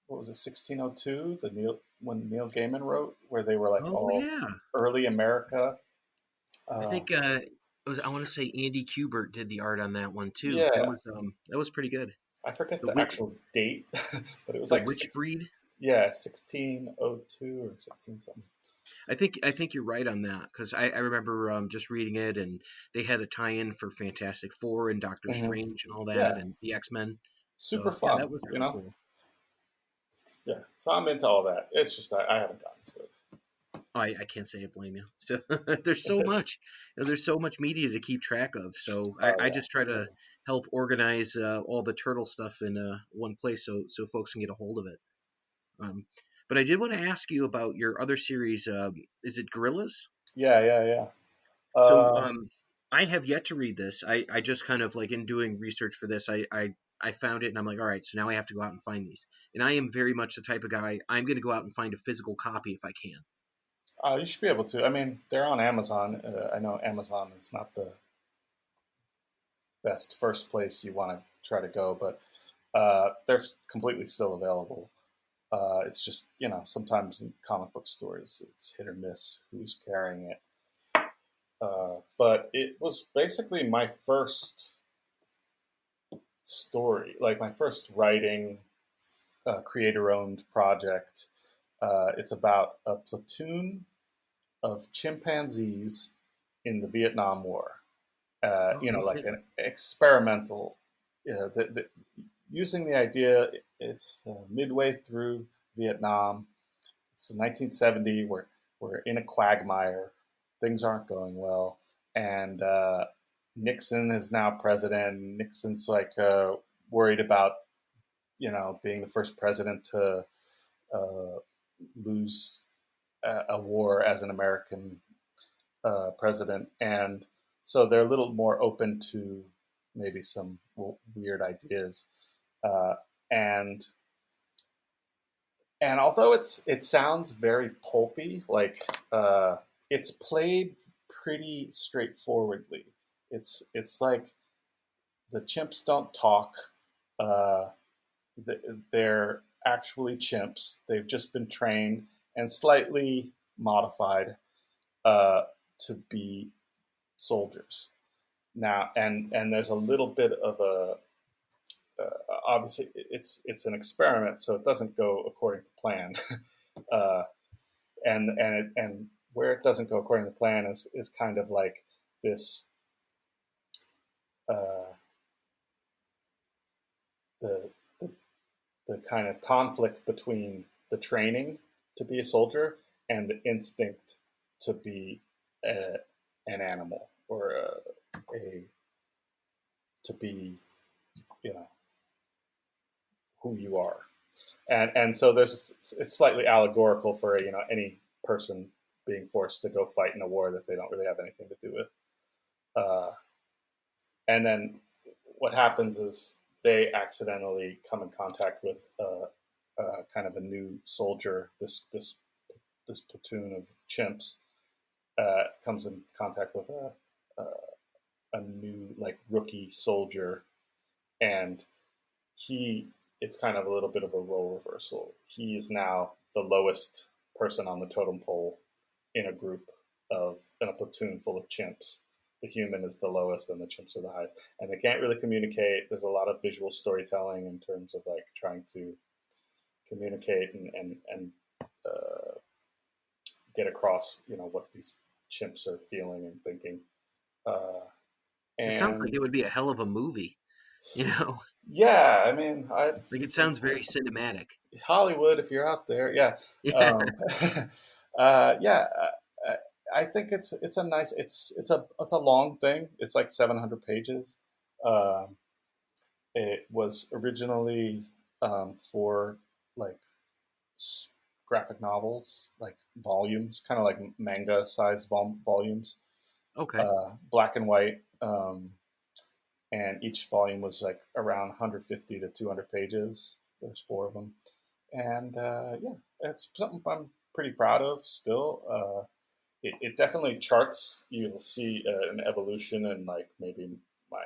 what was it, 1602, the Neil Gaiman wrote, where they were like oh all yeah. early America. I Uh, think I want to say Andy Kubert did the art on that one too. yeah, That was pretty good. I forget The the witch actual date, but it was the like witch six, breed. yeah, 1602 or 16 something. I think you're right on that because I remember just reading it and they had a tie-in for Fantastic Four and Doctor Hmm. Strange and all that Yeah, and the X-Men. super So yeah, fun, that was you really know. cool. Yeah, so I'm into all that. It's just I haven't gotten I can't say I blame you. So there's to so it. much, there's so much media to keep track of. So Oh I yeah, just try me too. to help organize all the turtle stuff in one place so folks can get a hold of it. Um, but I did want to ask you about your other series. Is it Gorillas? Yeah, yeah, yeah. So Uh, I have yet to read this. I just kind of like in doing research for this, I found it and I'm like, all right, so now I have to go out and find these. And I am very much the type of guy, I'm going to go out and find a physical copy if I can. you should be able to. I mean, they're on Amazon. I know Amazon is not the best first place you want to try to go, but they're completely still available. It's just sometimes in comic book stores it's hit or miss who's carrying it. But it was basically my first story, like my first writing creator-owned project. It's about a platoon of chimpanzees in the Vietnam War. Oh, no Like kidding. an experimental, using the idea. It's midway through Vietnam. It's 1970. We're in a quagmire. Things aren't going well, and Nixon is now president. Nixon's like worried about being the first president to uh, lose a war as an American president, and so they're a little more open to maybe some weird ideas. Uh, and although it sounds very pulpy, like it's played pretty straightforwardly. It's like the chimps don't talk. Uh, they're actually chimps. They've just been trained and slightly modified uh, to be soldiers now. And there's a little bit of a obviously it's an experiment, so it doesn't go according to plan. uh, and where it doesn't go according to plan is kind of like this uh, the, the the kind of conflict between the training to be a soldier and the instinct to be a, an animal or a to be you know who you are. And so it's slightly allegorical for any person being forced to go fight in a war that they don't really have anything to do with. Uh, and then what happens is they accidentally come in contact with kind of a new soldier. This platoon of chimps comes in contact with a new like rookie soldier, and he it's kind of a little bit of a role reversal. He is now the lowest person on the totem pole in a group in a platoon full of chimps. The human is the lowest and the chimps are the highest, and they can't really communicate. There's a lot of visual storytelling in terms of like trying to communicate and uh, get across what these chimps are feeling and thinking. Uh, It sounds like and it would be a hell of a movie. You know, yeah, I mean, like it sounds very cinematic. Hollywood, if you're out there, yeah, Yeah. um, yeah. I think it's a nice. It's a long thing. It's like 700 pages. Um, it was originally for like graphic novels, like volumes, kind of like manga size volumes, Okay. black and white, and each volume was like around 150 to 200 pages. There's four of them, and yeah, it's something I'm pretty proud of still. It definitely charts. You'll see an evolution in like maybe my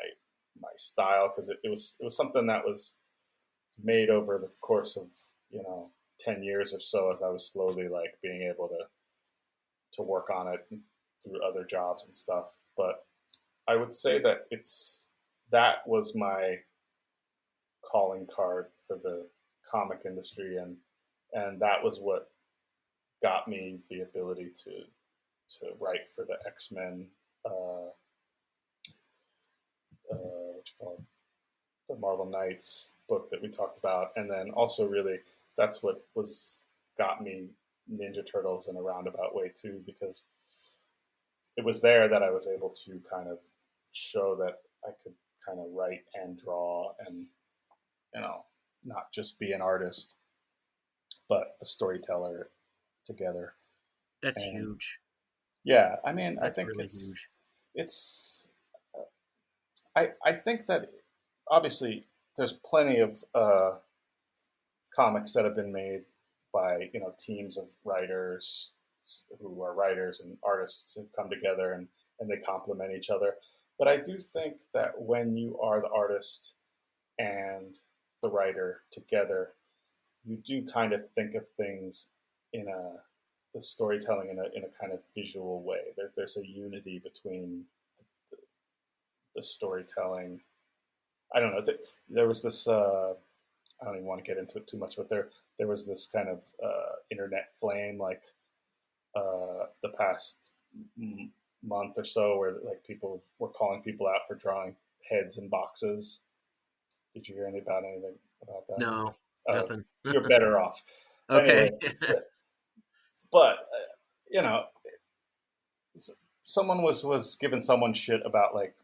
my style, because it was something that was made over the course of 10 years or so, as I was slowly like being able to work on it through other jobs and stuff. But I would say that that was my calling card for the comic industry, and that was what got me the ability to write for the X-Men, what you call it, the Marvel Knights book that we talked about, and then also really that's what was got me Ninja Turtles in a roundabout way too, because it was there that I was able to kind of show that I could kind of write and draw and you know not just be an artist but a storyteller together. That's And huge. yeah, I mean, I That's think really huge. it's I think that obviously there's plenty of comics that have been made by teams of writers who are writers and artists who come together and they complement each other. But I do think that when you are the artist and the writer together, you do kind of think of things in the storytelling in a kind of visual way. There's a unity between the, the storytelling. I don't know. There was this. I don't even want to get into it too much, but there was this kind of internet flame like the past month or so, where like people were calling people out for drawing heads in boxes. Did you hear anything about that? No, Oh, nothing. you're better off. Okay. Anyway, but you know, someone was giving someone shit about like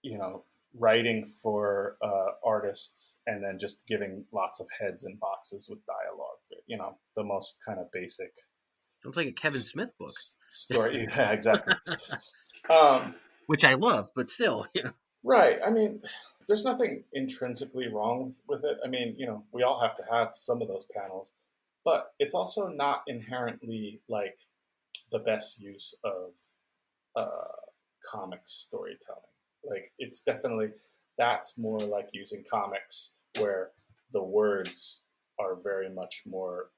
you know writing for artists and then just giving lots of heads and boxes with dialogue. The most kind of basic Sounds like a Kevin Smith book, story. Yeah, exactly. Um, which I love, but still. right. I mean, there's nothing intrinsically wrong with it. I mean, we all have to have some of those panels, but it's also not inherently like the best use of uh, comic storytelling. Like, it's definitely that's more like using comics where the words are very much more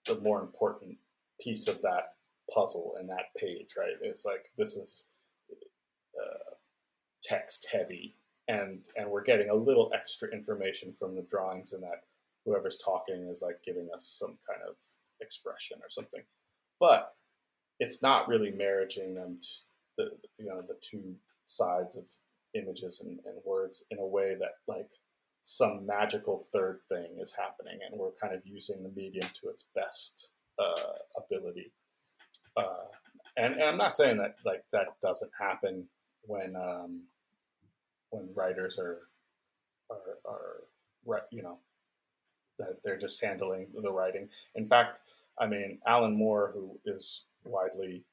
the more important piece of that puzzle and that page, right? It's like this is uh, text heavy, and we're getting a little extra information from the drawings, and that whoever's talking is like giving us some kind of expression or something. But it's not really marrying them to the two sides of images and words in a way that like some magical third thing is happening, and we're kind of using the medium to its best ability. Uh, and I'm not saying that like that doesn't happen when when writers are that they're just handling the writing. In fact, I mean, Alan Moore, who is widely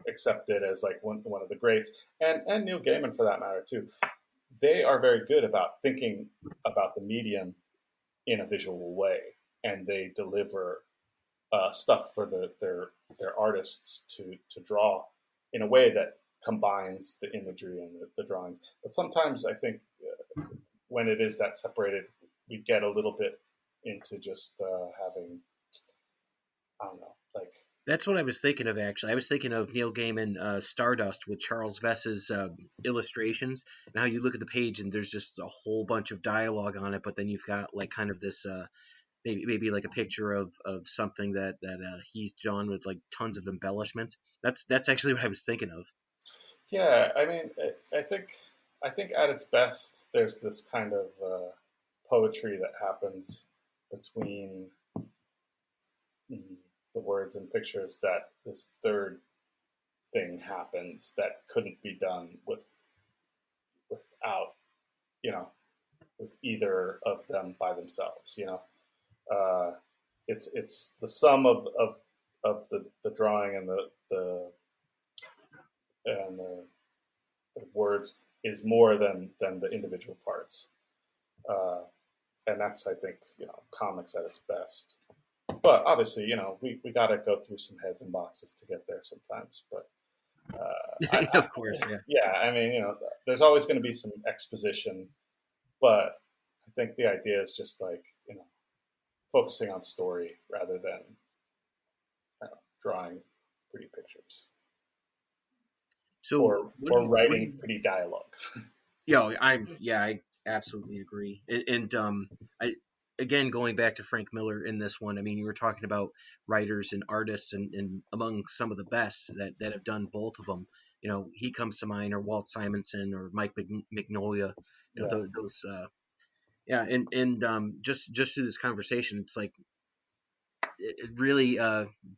accepted as like one of the greats, and Neil Gaiman for that matter too, they are very good about thinking about the medium in a visual way, and they deliver stuff for their artists to draw in a way that combines the imagery and the drawings. But sometimes I think when it is that separated, we get a little bit into just having, I don't know, like That's what I was thinking of, actually. I was thinking of Neil Gaiman, Stardust, with Charles Vess's illustrations, and how you look at the page and there's just a whole bunch of dialogue on it, but then you've got like kind of this maybe like a picture of something that he's drawn with like tons of embellishments. That's actually what I was thinking of. yeah. I mean, I think at its best, there's this kind of poetry that happens between mm, the words and pictures, that this third thing happens that couldn't be done without you know with either of them by themselves. Uh, it's the sum of the drawing and the and the words is more than the individual parts. Uh, and that's, I think, comics at its best. But obviously, we got to go through some heads and boxes to get there sometimes. But Of course, yeah. yeah, I mean, there's always going to be some exposition, but I think the idea is just like, focusing on story rather than drawing pretty pictures So or what do writing you pretty dialogue. I absolutely agree. And I again going back to Frank Miller in this one, I mean, you were talking about writers and artists, and among some of the best that have done both of them. He comes to mind, or Walt Simonson, or Mike Mignola. Yeah. Those. Yeah, and just through this conversation, it's like it really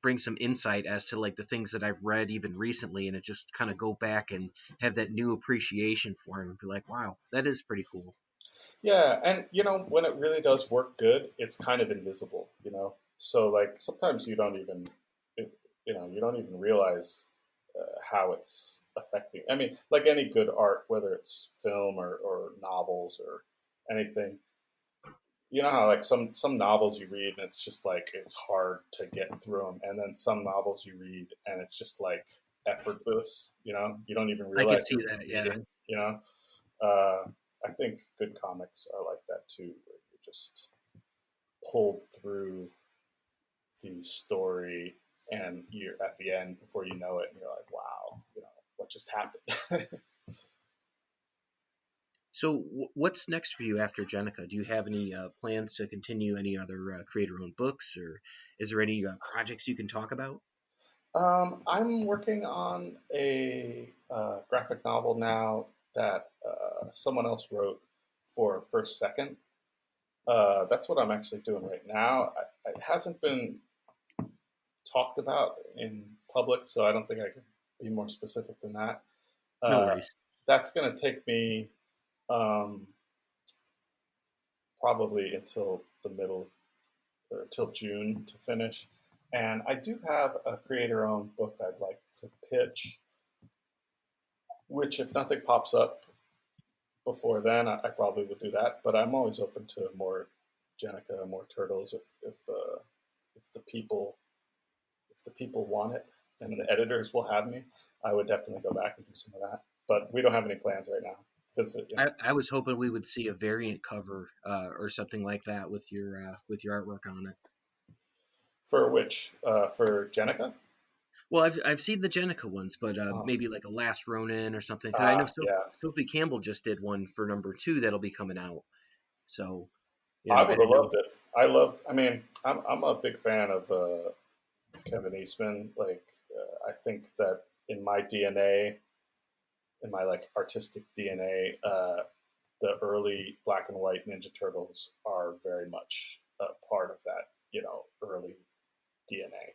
brings some insight as to like the things that I've read even recently, and it just kind of go back and have that new appreciation for him and be like, wow, that is pretty cool. Yeah, and when it really does work good, it's kind of invisible, So like sometimes it, you don't even realize how it's affecting. I mean, like any good art, whether it's film or novels or anything, you know how like some novels you read and it's just like it's hard to get through them, and then some novels you read and it's just like effortless. You don't even I could realize see you're that, yeah. reading. Uh, I think good comics are like that too, where you're just pulled through the story, and you're at the end before you know it, and you're like, wow, what just happened? So what's next for you after Jennika? Do you have any plans to continue any other creator-owned books, or is there any projects you can talk about? I'm working on a graphic novel now that someone else wrote for First Second. That's what I'm actually doing right now. It hasn't been talked about in public, so I don't think I can be more specific than that. No Uh, worries. that's going to take me um, probably until the middle or till June to finish. And I do have a creator-owned book I'd like to pitch, which, if nothing pops up before then, I probably would do that. But I'm always open to more Jennika, more turtles, if the people want it and the editors will have me. I would definitely go back and do some of that. But we don't have any plans right now because I was hoping we would see a variant cover or something like that with your artwork on it. for which for Jennika. Well, I've seen the Jennika ones, but Uh, maybe like a Last Ronin or something. Because I know yeah, Sophie Campbell just did one for number 2 that'll be coming out. So I I would have didn't know. loved it. I loved. I mean, I'm a big fan of Kevin Eastman. Like, I think that in my DNA, in my like artistic DNA, the early black and white Ninja Turtles are very much a part of that, early DNA.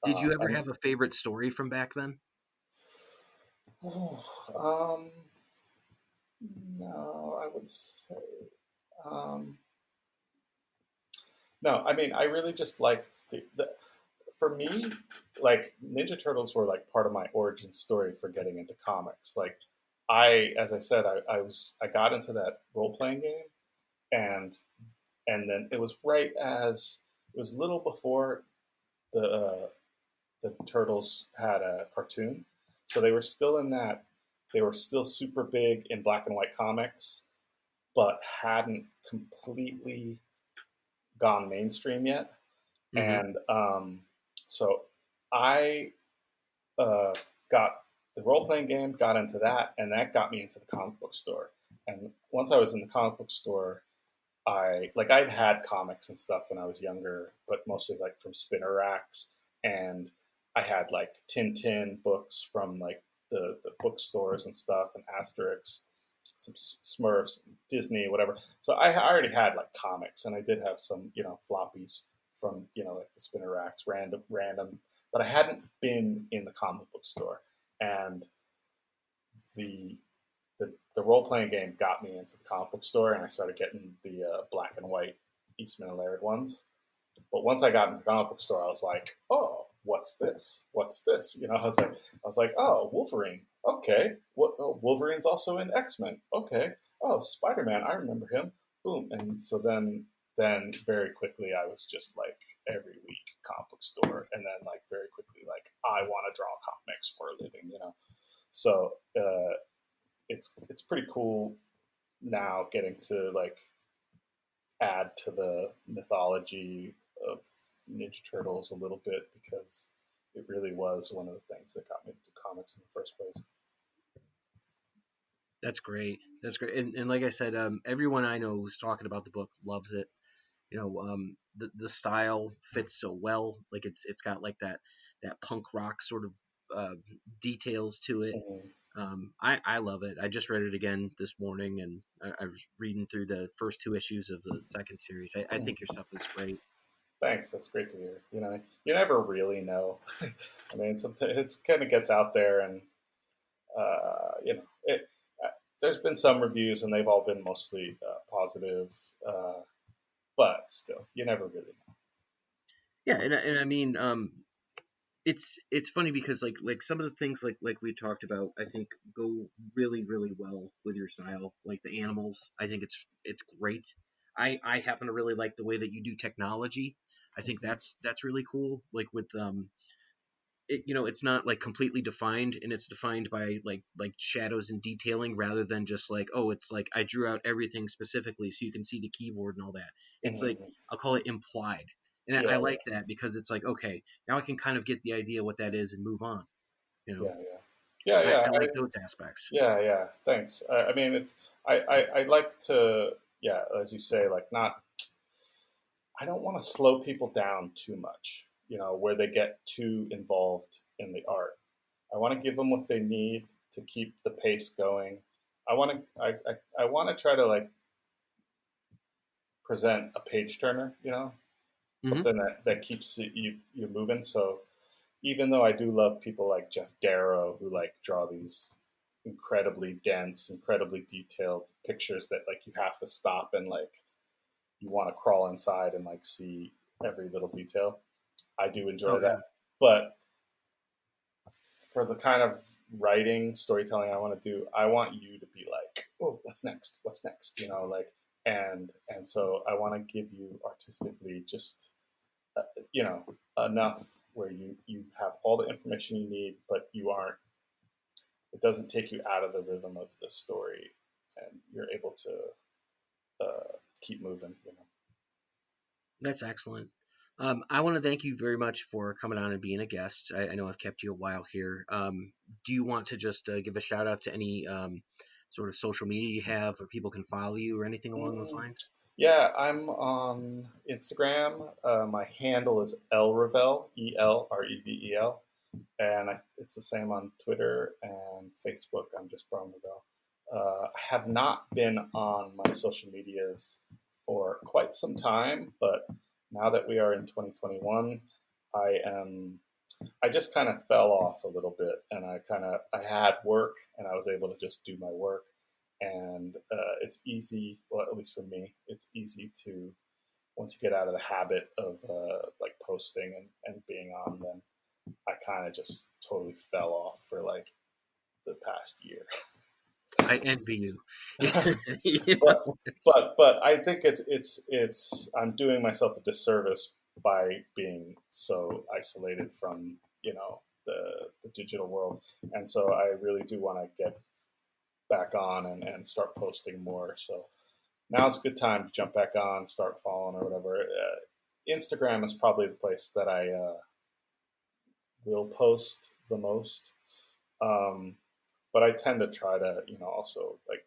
Did you ever And have a favorite story from back then? um, no, I would say um, no. I mean, I really just liked the for me, like Ninja Turtles were like part of my origin story for getting into comics. Like as I said, I got into that role playing game, and then it was right as it was a little before the the Turtles had a cartoon, so they were still in that. They were still super big in black and white comics, but hadn't completely gone mainstream yet. Hmm. And so I got the role playing game, got into that, and that got me into the comic book store. And once I was in the comic book store, I'd had comics and stuff when I was younger, but mostly like from spinner racks, and I had like Tintin books from like the bookstores and stuff, and Asterix, some Smurfs, Disney, whatever. So I already had like comics, and I did have some floppies from like the spinner racks, random, but I hadn't been in the comic book store, and the the role playing game got me into the comic book store, and I started getting the black and white Eastman and Laird ones. But once I got into the comic book store, I was like, "Oh, what's this? What's this?" I was like, "Oh, Wolverine. Okay, what? Oh, Wolverine's also in X-Men. Okay. Oh, Spider-Man, I remember him. Boom. And so then very quickly I was just like every week comic book store, and then like very quickly like I want to draw comics for a living, you know. So it's pretty cool now getting to like add to the mythology of Ninja Turtles a little bit because it really was one of the things that got me into comics in the first place. That's great. That's great. And like I said, everyone I know who's talking about the book loves it. The style fits so well. Like it's got like that punk rock sort of uh, details to it. Mhm. I love it. I just read it again this morning, and I was reading through the first two issues of the second series. I Mhm. think your stuff is great. Thanks, that's great to hear. You know, you never really know. I mean, sometimes it's kind of gets out there, and you know, there's been some reviews, and they've all been mostly positive, uh, but still, you never really know. Yeah, and I mean, it's funny because like some of the things like we talked about, I think go really well with your style. Like the animals, I think it's great. I happen to really like the way that you do technology. I think Mhm. that's really cool. Like with it's not like completely defined, and it's defined by like shadows and detailing rather than just like, oh, it's like I drew out everything specifically so you can see the keyboard and all that. It's like, Mhm. I'll call it implied, and I Yeah, like that because it's like, okay, now I can kind of get the idea what that is and move on. you know yeah, yeah, yeah, i, yeah. I like those aspects. Yeah, yeah. Thanks. I mean, it's I like to, yeah, as you say, like not. I don't want to slow people down too much. You know, where they get too involved in the art. I want to give them what they need to keep the pace going. I want to try to like present a page turner. You know, Hmm. something that keeps you moving. So even though I do love people like Jeff Darrow who like draw these incredibly dense, incredibly detailed pictures that like you have to stop and like you want to crawl inside and like see every little detail. I do enjoy Oh that, yeah. but for the kind of writing storytelling I want to do, I want you to be like, oh, what's next? What's next? You know, like, and so I want to give you artistically just uh, you know enough where you have all the information you need, but you aren't. It doesn't take you out of the rhythm of the story, and you're able to keep moving. You know. That's excellent. I want to thank you very much for coming on and being a guest. I know I've kept you a while here. Do you want to just give a shout out to any sort of social media you have, or people can follow you, or anything along those Mm, lines? yeah, I'm on Instagram. My handle is Elrevel, Elrevel, and it's the same on Twitter and Facebook. I'm just Brahm Revel. I have not been on my social medias for quite some time, but now that we are in 2021, I am. I just kind of fell off a little bit, and I had work, and I was able to just do my work, and it's easy. Well, at least for me, it's easy to once you get out of the habit of like posting and being on, then I kind of just totally fell off for like the past year. I envy you. You but know, but I think it's I'm doing myself a disservice by being so isolated from the digital world, and so I really do want to get back on and start posting more. So now's a good time to jump back on, start following or whatever. Instagram is probably the place that I will post the most. Um, but I tend to try to, also like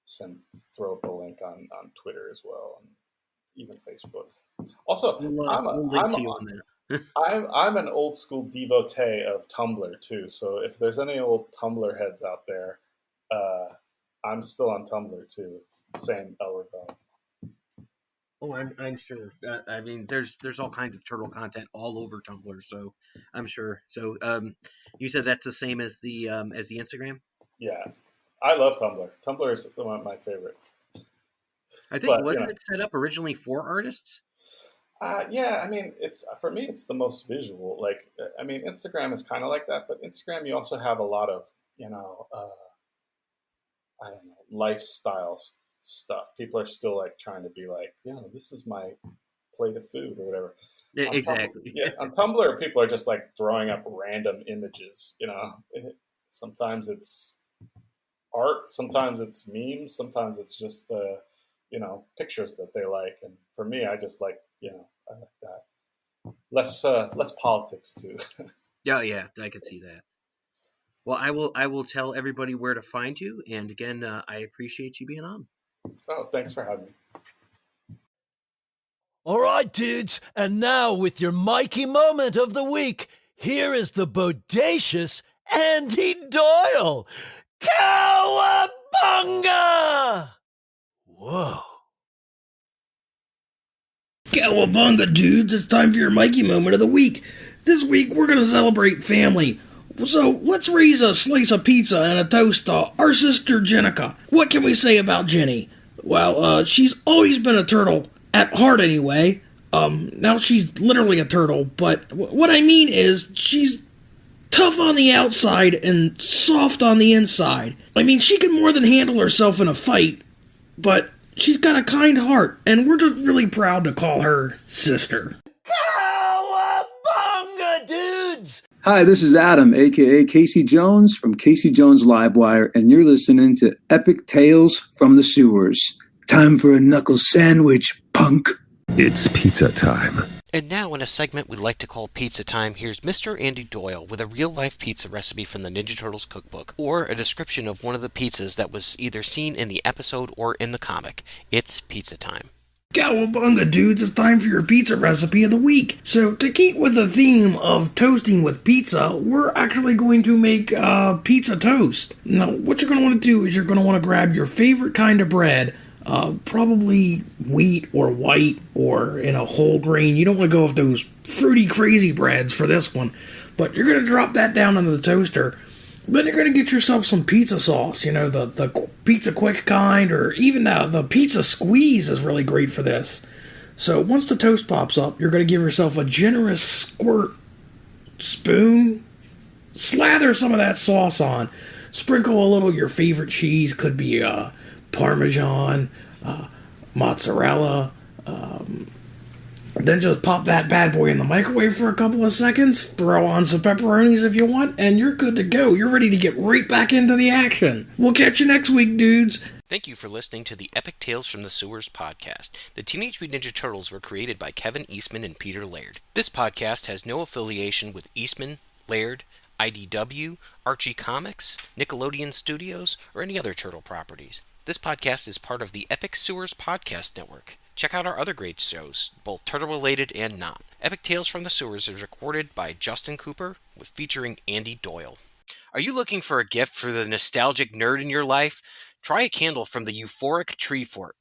send throw up a link on Twitter as well, and even Facebook. Also, we'll link to you on that. I'm an old school devotee of Tumblr too. So if there's any old Tumblr heads out there, uh, I'm still on Tumblr too. Same Elrevel. Oh, I'm sure. I mean, there's all kinds of turtle content all over Tumblr, so I'm sure. So, you said that's the same as the Instagram? Yeah, I love Tumblr. Tumblr is one of my favorite. I think But wasn't it set up originally for artists? yeah, I mean, it's for me, it's the most visual. Like, I mean, Instagram is kind of like that, but Instagram, you also have a lot of I don't know, lifestyle stuff. People are still like trying to be like, yeah, this is my plate of food or whatever. On Tumblr, Exactly. yeah, on Tumblr, people are just like throwing up random images. Sometimes it's art, sometimes it's memes, sometimes it's just the pictures that they like. And for me, I just like I like that less politics too. Yeah, yeah, I could see that. Well, I will tell everybody where to find you. And again, I appreciate you being on. Oh, thanks for having me. All right, dudes, and now with your Mikey moment of the week, here is the bodacious Andy Doyle. Cowabunga! Whoa. Cowabunga, dudes. It's time for your Mikey moment of the week. This week, we're going to celebrate family. So, let's raise a slice of pizza and a toast to our sister Jennika. What can we say about Jenny? Well, she's always been a turtle. At heart, anyway. Now she's literally a turtle, but what I mean is, she's tough on the outside and soft on the inside. I mean, she can more than handle herself in a fight, but she's got a kind heart, and we're just really proud to call her sister. Cowabunga, dudes! Hi, this is Adam, aka Casey Jones from Casey Jones Livewire, and you're listening to Epic Tales from the Sewers. Time for a knuckle sandwich, punk. It's pizza time. And now, in a segment we'd like to call Pizza Time, here's Mr. Andy Doyle with a real-life pizza recipe from the Ninja Turtles cookbook, or a description of one of the pizzas that was either seen in the episode or in the comic. It's Pizza Time. Cowabunga, dudes, it's time for your pizza recipe of the week. So, to keep with the theme of toasting with pizza, we're actually going to make pizza toast. Now, what you're going to want to do is you're going to want to grab your favorite kind of bread, probably wheat or white or in a whole grain. You don't want to go with those fruity, crazy breads for this one. But you're going to drop that down into the toaster. Then you're going to get yourself some pizza sauce, the Pizza Quick kind, or even the Pizza Squeeze is really great for this. So once the toast pops up, you're going to give yourself a generous squirt spoon, slather some of that sauce on, sprinkle a little of your favorite cheese, could be Parmesan, mozzarella, then just pop that bad boy in the microwave for a couple of seconds, throw on some pepperonis if you want, and you're good to go. You're ready to get right back into the action. We'll catch you next week, dudes. Thank you for listening to the Epic Tales from the Sewers podcast. The Teenage Mutant Ninja Turtles were created by Kevin Eastman and Peter Laird. This podcast has no affiliation with Eastman, Laird, IDW, Archie Comics, Nickelodeon Studios, or any other Turtle properties. This podcast is part of the Epic Sewers Podcast Network. Check out our other great shows, both turtle-related and not. Epic Tales from the Sewers is recorded by Justin Cooper, with featuring Andy Doyle. Are you looking for a gift for the nostalgic nerd in your life? Try a candle from the Euphoric Tree Fort.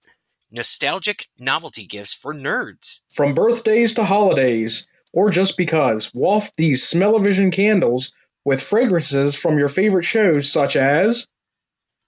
Nostalgic novelty gifts for nerds. From birthdays to holidays, or just because, waft these smell-o-vision candles with fragrances from your favorite shows such as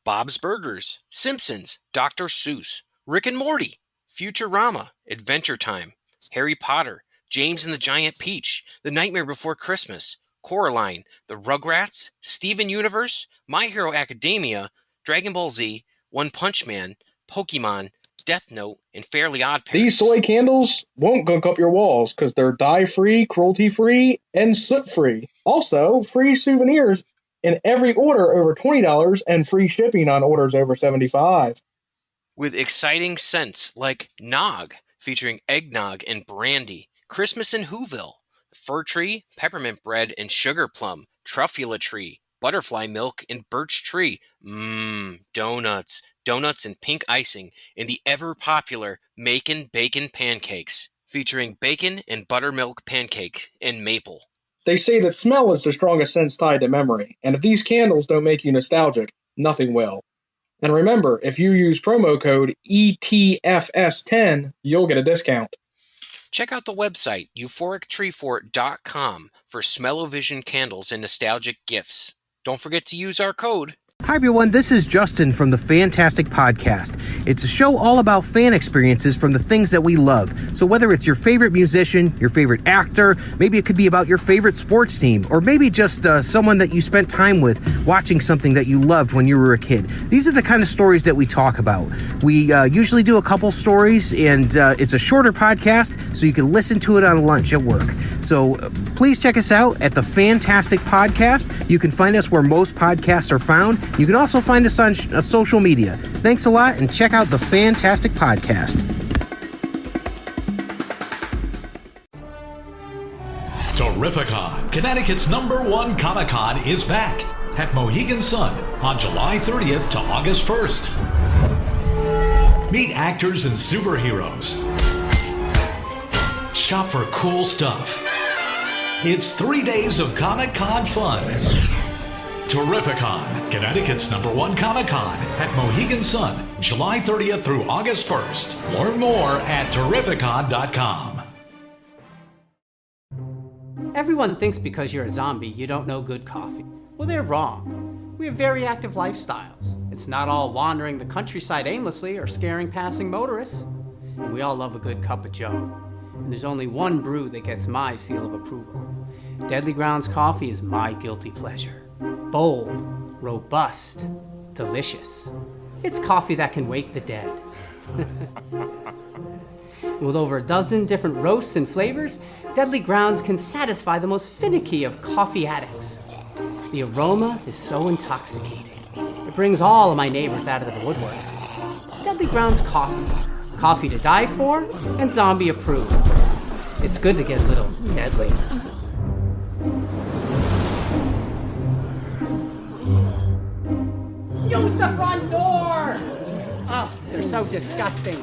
Bob's Burgers, Simpsons, Dr. Seuss, Rick and Morty, Futurama, Adventure Time, Harry Potter, James and the Giant Peach, The Nightmare Before Christmas, Coraline, The Rugrats, Steven Universe, My Hero Academia, Dragon Ball Z, One Punch Man, Pokemon, Death Note, and Fairly Odd Parents. These soy candles won't gunk up your walls because they're dye-free, cruelty-free, and soot-free. Also, free souvenirs in every order over $20 and free shipping on orders over $75. With exciting scents like Nog, featuring eggnog and brandy, Christmas in Whoville, Fir Tree, Peppermint Bread and Sugar Plum, Truffula Tree, Butterfly Milk and Birch Tree, donuts and pink icing, and the ever-popular Macon Bacon Pancakes, featuring bacon and buttermilk pancake and maple. They say that smell is the strongest sense tied to memory, and if these candles don't make you nostalgic, nothing will. And remember, if you use promo code ETFS10, you'll get a discount. Check out the website, euphorictreefort.com, for smell-o-vision candles and nostalgic gifts. Don't forget to use our code Hi everyone, this is Justin from the Fantastic Podcast. It's a show all about fan experiences from the things that we love. So whether it's your favorite musician, your favorite actor, maybe it could be about your favorite sports team, or maybe just someone that you spent time with watching something that you loved when you were a kid. These are the kind of stories that we talk about. We usually do a couple stories, and it's a shorter podcast, so you can listen to it on lunch at work. So please check us out at the Fantastic Podcast. You can find us where most podcasts are found. You can also find us on social media. Thanks a lot, and check out the Fantastic Podcast. Terrificon, Connecticut's #1 Comic-Con, is back at Mohegan Sun on July 30th to August 1st. Meet actors and superheroes. Shop for cool stuff. It's 3 days of Comic-Con fun. Terrificon, Connecticut's #1 Comic-Con at Mohegan Sun, July 30th through August 1st. Learn more at Terrificon.com. Everyone thinks because you're a zombie, you don't know good coffee. Well, they're wrong. We have very active lifestyles. It's not all wandering the countryside aimlessly or scaring passing motorists. And we all love a good cup of joe. And there's only one brew that gets my seal of approval. Deadly Grounds coffee is my guilty pleasure. Bold, robust, delicious. It's coffee that can wake the dead. With over a dozen different roasts and flavors, Deadly Grounds can satisfy the most finicky of coffee addicts. The aroma is so intoxicating. It brings all of my neighbors out of the woodwork. Deadly Grounds coffee. Coffee to die for and zombie approved. It's good to get a little deadly. Use the front door! Oh, they're so disgusting.